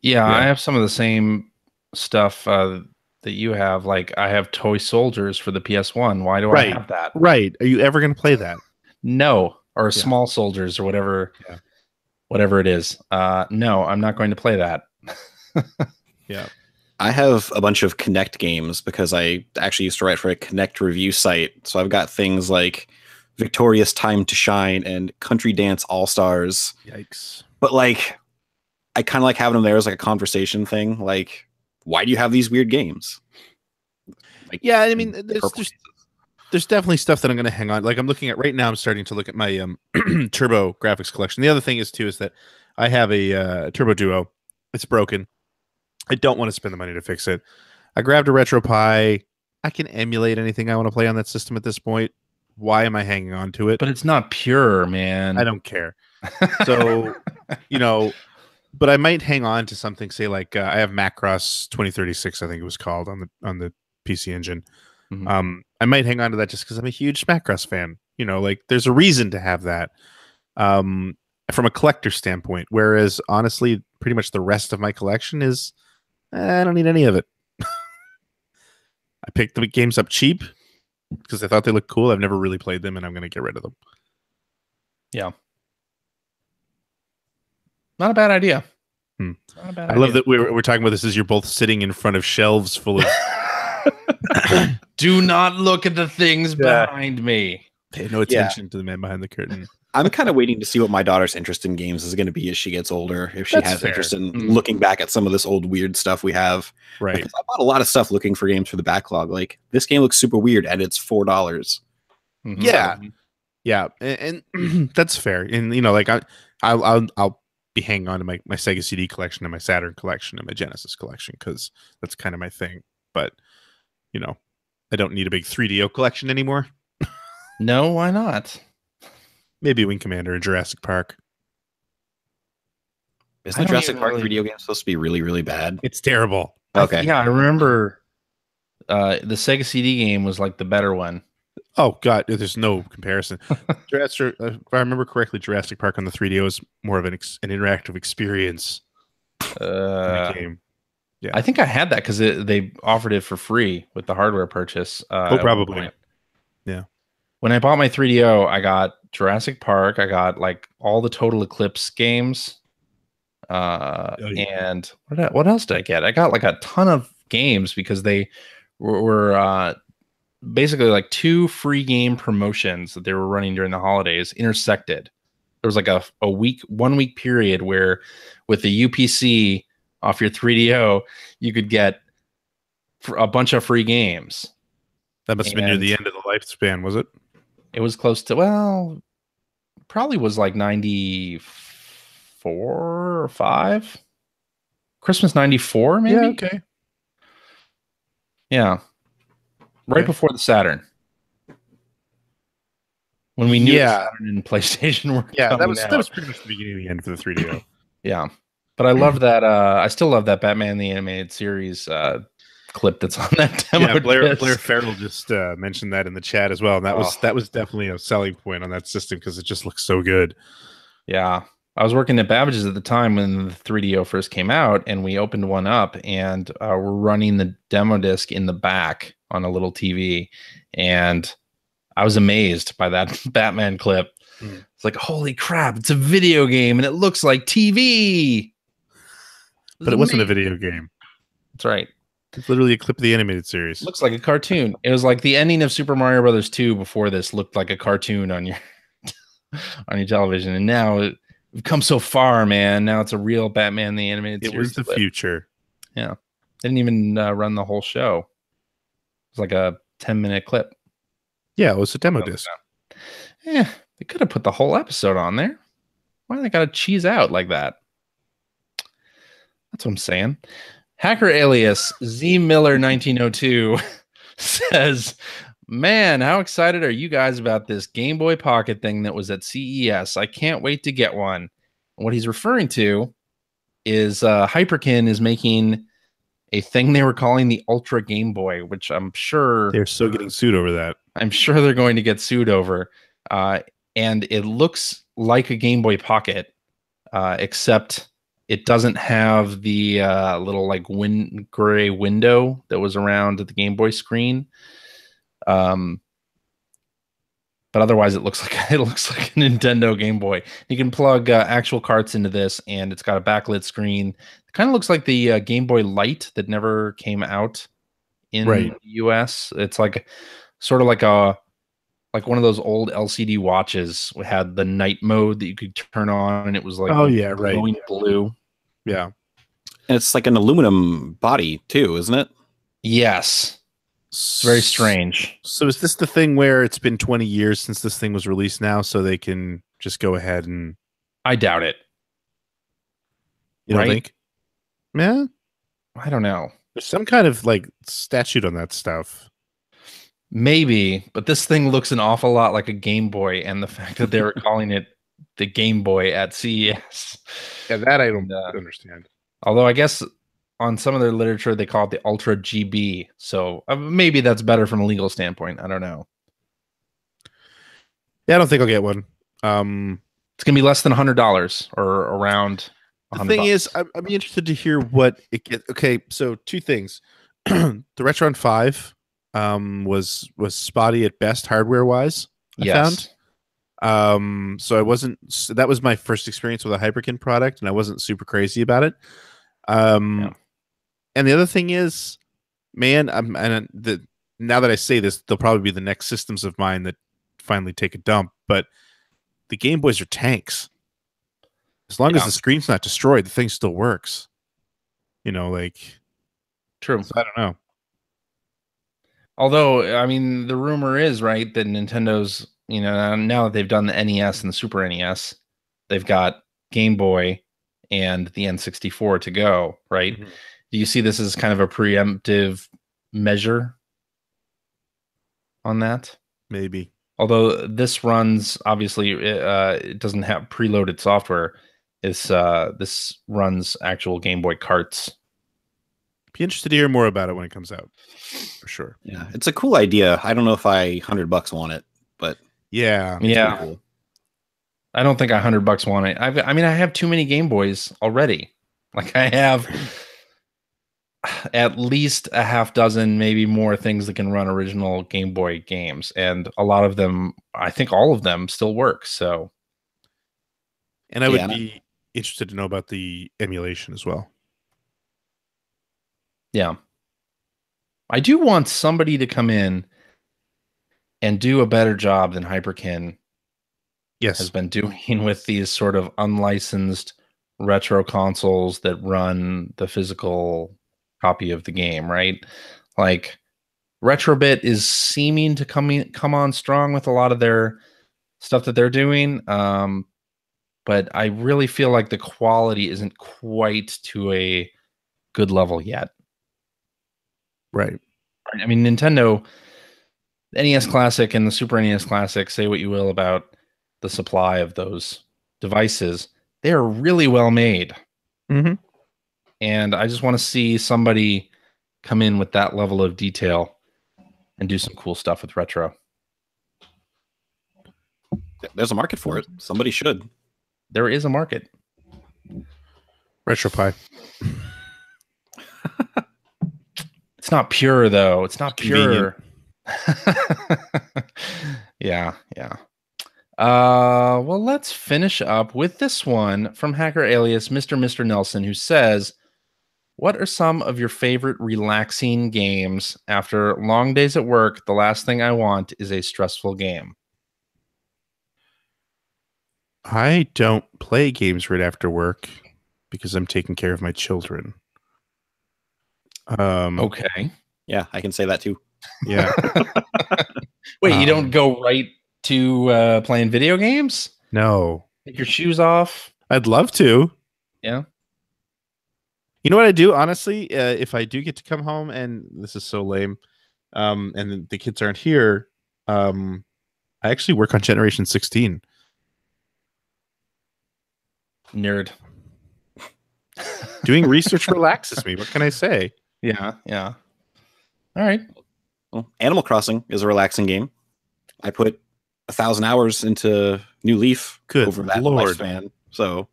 yeah. I have some of the same stuff that you have. Like I have Toy Soldiers for the PS1. Why do I have that? Right. Are you ever going to play that? No. Or Small Soldiers or whatever. Yeah. Whatever it is. No, I'm not going to play that. Yeah. I have a bunch of Connect games because I actually used to write for a Connect review site. So I've got things like Victorious Time to Shine and Country Dance All-Stars. Yikes. But like, I kind of like having them there as like a conversation thing. Like, why do you have these weird games? Like, yeah, I mean, there's definitely stuff that I'm going to hang on. Like I'm looking at right now, I'm starting to look at my Turbo graphics collection. The other thing is that I have a Turbo Duo. It's broken. I don't want to spend the money to fix it. I grabbed a RetroPie. I can emulate anything I want to play on that system at this point. Why am I hanging on to it? But it's not pure, man. I don't care. So, but I might hang on to something, say like I have Macross 2036, I think it was called on the PC Engine. I might hang on to that just because I'm a huge Macross fan. Like there's a reason to have that from a collector standpoint. Whereas honestly, pretty much the rest of my collection is I don't need any of it. I picked the games up cheap because I thought they looked cool. I've never really played them, and I'm going to get rid of them. Yeah. Not a bad idea. I love that we're talking about this as you're both sitting in front of shelves full of... Do not look at the things behind me. Pay no attention to the man behind the curtain. I'm kind of waiting to see what my daughter's interest in games is going to be as she gets older. If she That's has fair. interest in looking back at some of this old weird stuff we have. Right. Because I bought a lot of stuff looking for games for the backlog. Like this game looks super weird and it's $4. Yeah. Yeah. And that's fair. And you know, like I'll be hanging on to my Sega CD collection and my Saturn collection and my Genesis collection because that's kind of my thing. But you know, I don't need a big 3DO collection anymore. No, why not? Maybe Wing Commander and Jurassic Park. Isn't the Jurassic Park 3DO game supposed to be really, really bad? It's terrible. Okay. Yeah, I remember the Sega CD game was like the better one. Oh God, there's no comparison. Jurassic, if I remember correctly, Jurassic Park on the 3DO is more of an interactive experience in the game. Yeah, I think I had that because they offered it for free with the hardware purchase. Probably. Yeah. When I bought my 3DO, I got Jurassic Park. I got like all the Total Eclipse games. And what else did I get? I got like a ton of games because they were basically like 2 free game promotions that they were running during the holidays intersected. There was like a 1 week period where with the UPC off your 3DO, you could get a bunch of free games. That must have been near the end of the lifespan, was it? It was close to, well, probably was like 94 or 5. Christmas 94, maybe? Yeah, okay. Yeah. Right before the Saturn. When we knew the Saturn and PlayStation were coming out. That was pretty much the beginning of the end for the 3DO. Yeah. But I love that. I still love that Batman the Animated Series clip that's on that demo. Yeah, Blair Farrell just mentioned that in the chat as well. And that was definitely a selling point on that system because it just looks so good. Yeah. I was working at Babbage's at the time when the 3DO first came out, and we opened one up, and we're running the demo disc in the back on a little TV, and I was amazed by that Batman clip. It's like, holy crap, it's a video game, and it looks like TV. But it wasn't a video game. That's right. It's literally a clip of the animated series. It looks like a cartoon. It was like the ending of Super Mario Brothers 2 before this looked like a cartoon on your on your television, and now we've come so far, man. Now it's a real Batman the Animated Series. It was the future. Yeah. Didn't even run the whole show. It was like a 10-minute clip. Yeah, it was a demo disc. Yeah, they could have put the whole episode on there. Why do they got to cheese out like that? That's what I'm saying. Hacker alias Z Miller 1902 says, man, how excited are you guys about this Game Boy Pocket thing that was at CES? I can't wait to get one. What he's referring to is Hyperkin is making a thing they were calling the Ultra Game Boy, which I'm sure they're still getting sued over that. I'm sure they're going to get sued over. And it looks like a Game Boy Pocket, except it doesn't have the little like gray window that was around the Game Boy screen. But otherwise, it looks like a Nintendo Game Boy. You can plug actual carts into this, and it's got a backlit screen. It kind of looks like the Game Boy Light that never came out in the US. It's like sort of like one of those old LCD watches. We had the night mode that you could turn on, and it was like glowing blue. Yeah, and it's like an aluminum body too, isn't it? Yes. It's very strange. So is this the thing where it's been 20 years since this thing was released now, so they can just go ahead and... I doubt it. You don't think? Yeah? I don't know. There's some kind of like statute on that stuff. Maybe, but this thing looks an awful lot like a Game Boy, and the fact that they were calling it the Game Boy at CES. Yeah, that I don't understand. Although I guess... on some of their literature, they call it the Ultra GB. So maybe that's better from a legal standpoint. I don't know. Yeah, I don't think I'll get one. It's going to be less than $100 or around $100. The thing is, I'd be interested to hear what it gets. Okay, so 2 things. The Retron 5 was spotty at best hardware-wise, I found. So I wasn't... that was my first experience with a Hyperkin product, and I wasn't super crazy about it. And the other thing is, man, now that I say this, they'll probably be the next systems of mine that finally take a dump. But the Game Boys are tanks. As long as the screen's not destroyed, the thing still works. You know, like true. So I don't know. Although, I mean, the rumor is right that Nintendo's, you know, now that they've done the NES and the Super NES, they've got Game Boy and the N64 to go, right? Mm-hmm. Do you see this as kind of a preemptive measure on that? Maybe. Although this runs, obviously, it doesn't have preloaded software. This runs actual Game Boy carts. Be interested to hear more about it when it comes out, for sure. Yeah, it's a cool idea. I don't know if I $100 want it, but yeah. Cool. I don't think $100 want it. I mean, I have too many Game Boys already. Like I have at least a half dozen, maybe more things that can run original Game Boy games, and a lot of them, I think all of them, still work. So, and I would be interested to know about the emulation as well. Yeah, I do want somebody to come in and do a better job than Hyperkin has been doing with these sort of unlicensed retro consoles that run the physical copy of the game, right? Like Retrobit is seeming to come on strong with a lot of their stuff that they're doing, but I really feel like the quality isn't quite to a good level yet. Right. I mean, Nintendo, the NES Classic and the Super NES Classic, say what you will about the supply of those devices, they are really well made. Mm-hmm. And I just want to see somebody come in with that level of detail and do some cool stuff with retro. There's a market for it. Somebody should. There is a market. RetroPie. It's not pure, though. It's not pure. Yeah. Well, let's finish up with this one from hacker alias Mr. Nelson, who says, what are some of your favorite relaxing games? After long days at work, the last thing I want is a stressful game. I don't play games right after work because I'm taking care of my children. Okay. Yeah, I can say that too. Yeah. Wait, you don't go right to playing video games? No. Take your shoes off? I'd love to. Yeah. You know what I do, honestly? If I do get to come home, and this is so lame, and the kids aren't here, I actually work on Generation 16. Nerd. Doing research relaxes me. What can I say? Yeah. All right. Well, Animal Crossing is a relaxing game. I put 1,000 hours into New Leaf over that lifespan. So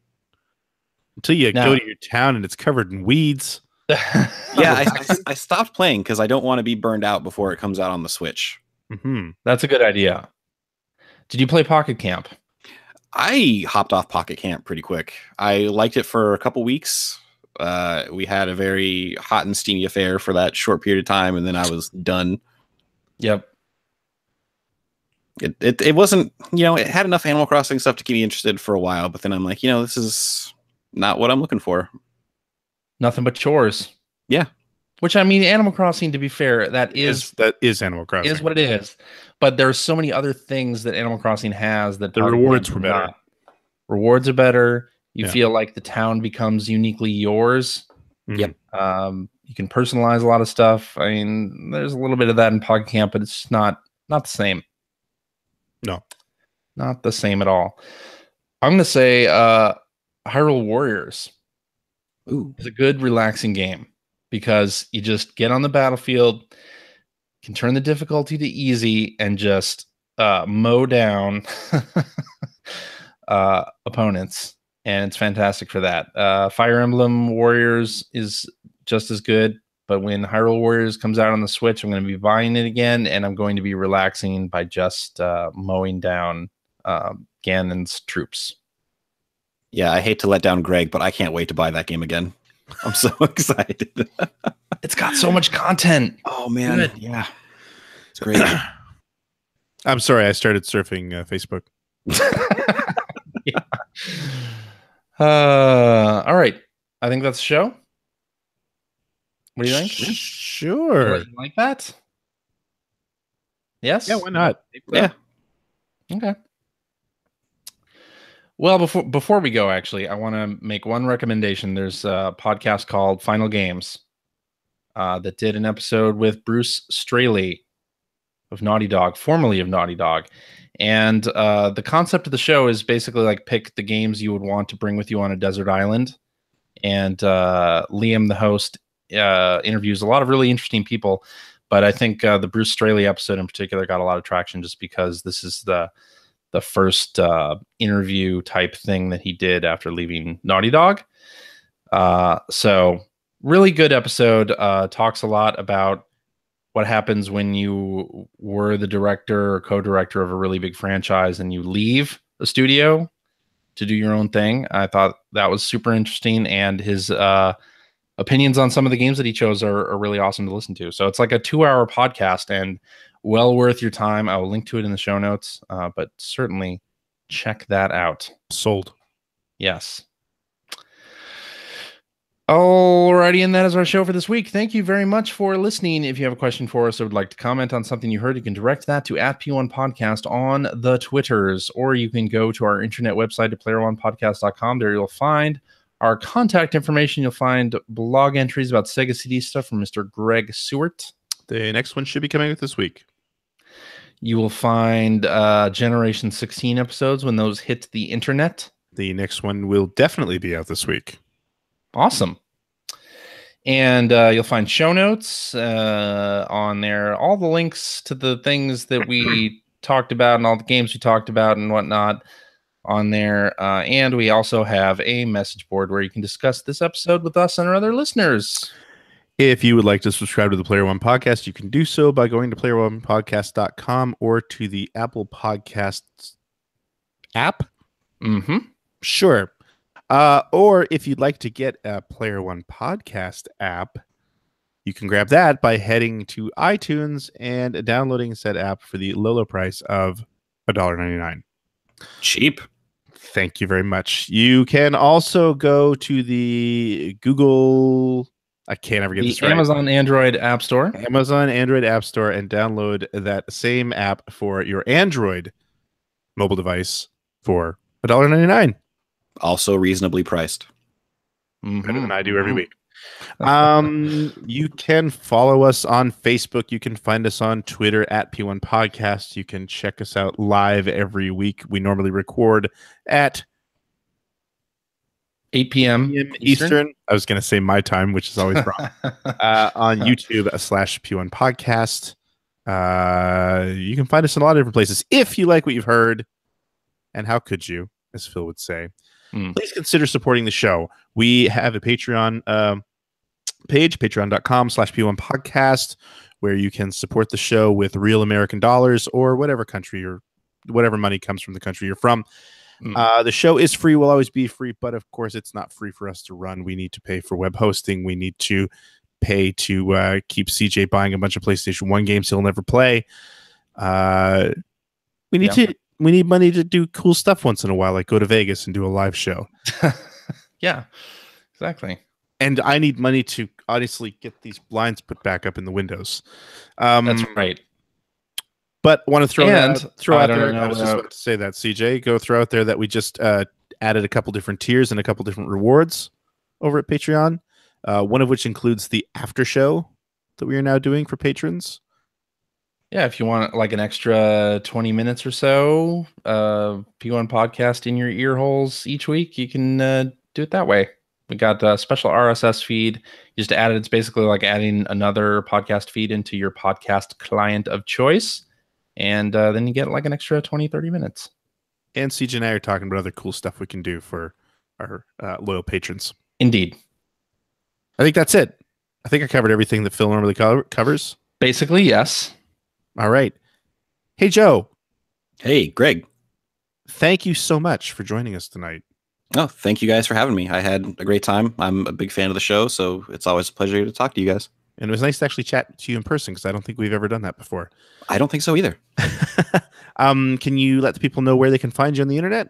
until you go to your town and it's covered in weeds. Yeah, I stopped playing because I don't want to be burned out before it comes out on the Switch. Mm-hmm. That's a good idea. Did you play Pocket Camp? I hopped off Pocket Camp pretty quick. I liked it for a couple weeks. We had a very hot and steamy affair for that short period of time, and then I was done. Yep. It wasn't, it had enough Animal Crossing stuff to keep me interested for a while, but then I'm like, this is not what I'm looking for. Nothing but chores. Yeah. Which, I mean, Animal Crossing, to be fair, that is Animal Crossing. Is what it is. But there's so many other things that Animal Crossing has that the rewards were better. Rewards are better. You feel like the town becomes uniquely yours. Mm-hmm. Yep. You can personalize a lot of stuff. I mean, there's a little bit of that in Pocket Camp, but it's not the same. No. Not the same at all. I'm going to say Hyrule Warriors. Ooh. It's a good, relaxing game because you just get on the battlefield, can turn the difficulty to easy, and just mow down opponents. And it's fantastic for that. Fire Emblem Warriors is just as good, but when Hyrule Warriors comes out on the Switch, I'm going to be buying it again, and I'm going to be relaxing by just mowing down Ganon's troops. Yeah, I hate to let down Greg, but I can't wait to buy that game again. I'm so excited. It's got so much content. Oh, man. Good. Yeah. It's great. I'm sorry, I started surfing Facebook. Yeah. All right. I think that's the show. What do you think? Sure. You like that? Yes. Yeah, why not? Yeah. Okay. Well, before we go, actually, I want to make one recommendation. There's a podcast called Final Games that did an episode with Bruce Straley of Naughty Dog, formerly of Naughty Dog. And the concept of the show is basically like pick the games you would want to bring with you on a desert island. And Liam, the host, interviews a lot of really interesting people. But I think the Bruce Straley episode in particular got a lot of traction just because this is the first interview type thing that he did after leaving Naughty Dog. So really good episode. Talks a lot about what happens when you were the director or co-director of a really big franchise and you leave a studio to do your own thing. I thought that was super interesting, and his opinions on some of the games that he chose are really awesome to listen to. So it's like a 2-hour podcast and well worth your time. I will link to it in the show notes, but certainly check that out. Sold. Yes. Alrighty, and that is our show for this week. Thank you very much for listening. If you have a question for us or would like to comment on something you heard, you can direct that to @P1Podcast on the Twitters, or you can go to our internet website at player1podcast.com. There you'll find our contact information. You'll find blog entries about Sega CD stuff from Mr. Greg Seward. The next one should be coming out this week. You will find Generation 16 episodes when those hit the internet. The next one will definitely be out this week. Awesome. And you'll find show notes on there, all the links to the things that we talked about and all the games we talked about and whatnot on there. And we also have a message board where you can discuss this episode with us and our other listeners. If you would like to subscribe to the Player One Podcast, you can do so by going to player1podcast.com or to the Apple Podcasts app. Mm-hmm. Sure. Or if you'd like to get a Player One Podcast app, you can grab that by heading to iTunes and downloading said app for the low price of $1.99. Cheap. Thank you very much. You can also go to the Google... I can't ever get this right. Amazon Android App Store. Amazon Android App Store and download that same app for your Android mobile device for $1.99. Also reasonably priced. Better than I do every week. You can follow us on Facebook. You can find us on Twitter at P1 Podcast. You can check us out live every week. We normally record at 8 p.m. Eastern. I was going to say my time, which is always wrong. On YouTube /P1 Podcast. You can find us in a lot of different places. If you like what you've heard, and how could you, as Phil would say, please consider supporting the show. We have a Patreon page, patreon.com/P1 Podcast, where you can support the show with real American dollars or whatever country or whatever money comes from the country you're from. The show is free, will always be free, but of course it's not free for us to run. We need to pay for web hosting. We need to pay to keep CJ buying a bunch of PlayStation 1 games he'll never play. We need money to do cool stuff once in a while, like go to Vegas and do a live show. Yeah, exactly. And I need money to honestly get these blinds put back up in the windows. That's right. But I want to throw out there. Know, I was just about to say that, CJ. Go throw out there that we just added a couple different tiers and a couple different rewards over at Patreon. One of which includes the after show that we are now doing for patrons. Yeah, if you want like an extra 20 minutes or so, P1 Podcast in your ear holes each week, you can do it that way. We got a special RSS feed. You just added. It's basically like adding another podcast feed into your podcast client of choice. And then you get like an extra 20, 30 minutes. And CJ and I are talking about other cool stuff we can do for our loyal patrons. Indeed. I think that's it. I think I covered everything that Phil normally covers. Basically, yes. All right. Hey, Joe. Hey, Greg. Thank you so much for joining us tonight. Oh, thank you guys for having me. I had a great time. I'm a big fan of the show, so it's always a pleasure to talk to you guys. And it was nice to actually chat to you in person because I don't think we've ever done that before. I don't think so either. Can you let the people know where they can find you on the internet?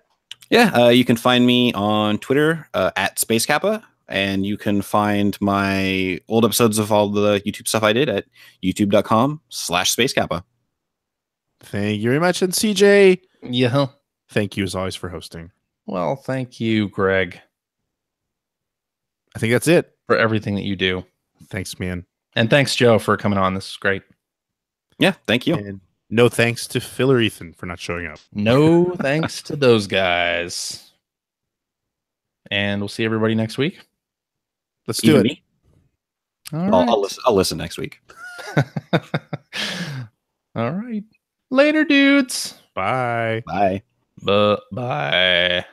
Yeah, you can find me on Twitter at Space Kappa, and you can find my old episodes of all the YouTube stuff I did at youtube.com/Space Kappa. Thank you very much. And CJ, Yeah. thank you as always for hosting. Well, thank you, Greg, I think that's it. for everything that you do. Thanks, man. And thanks, Joe, for coming on. This is great. Yeah, thank you. And no thanks to Phil or Ethan for not showing up. No thanks to those guys. And we'll see everybody next week. Let's do Even it. me? All Well, right. I'll listen next week. All right. Later, dudes. Bye. Bye. Bye.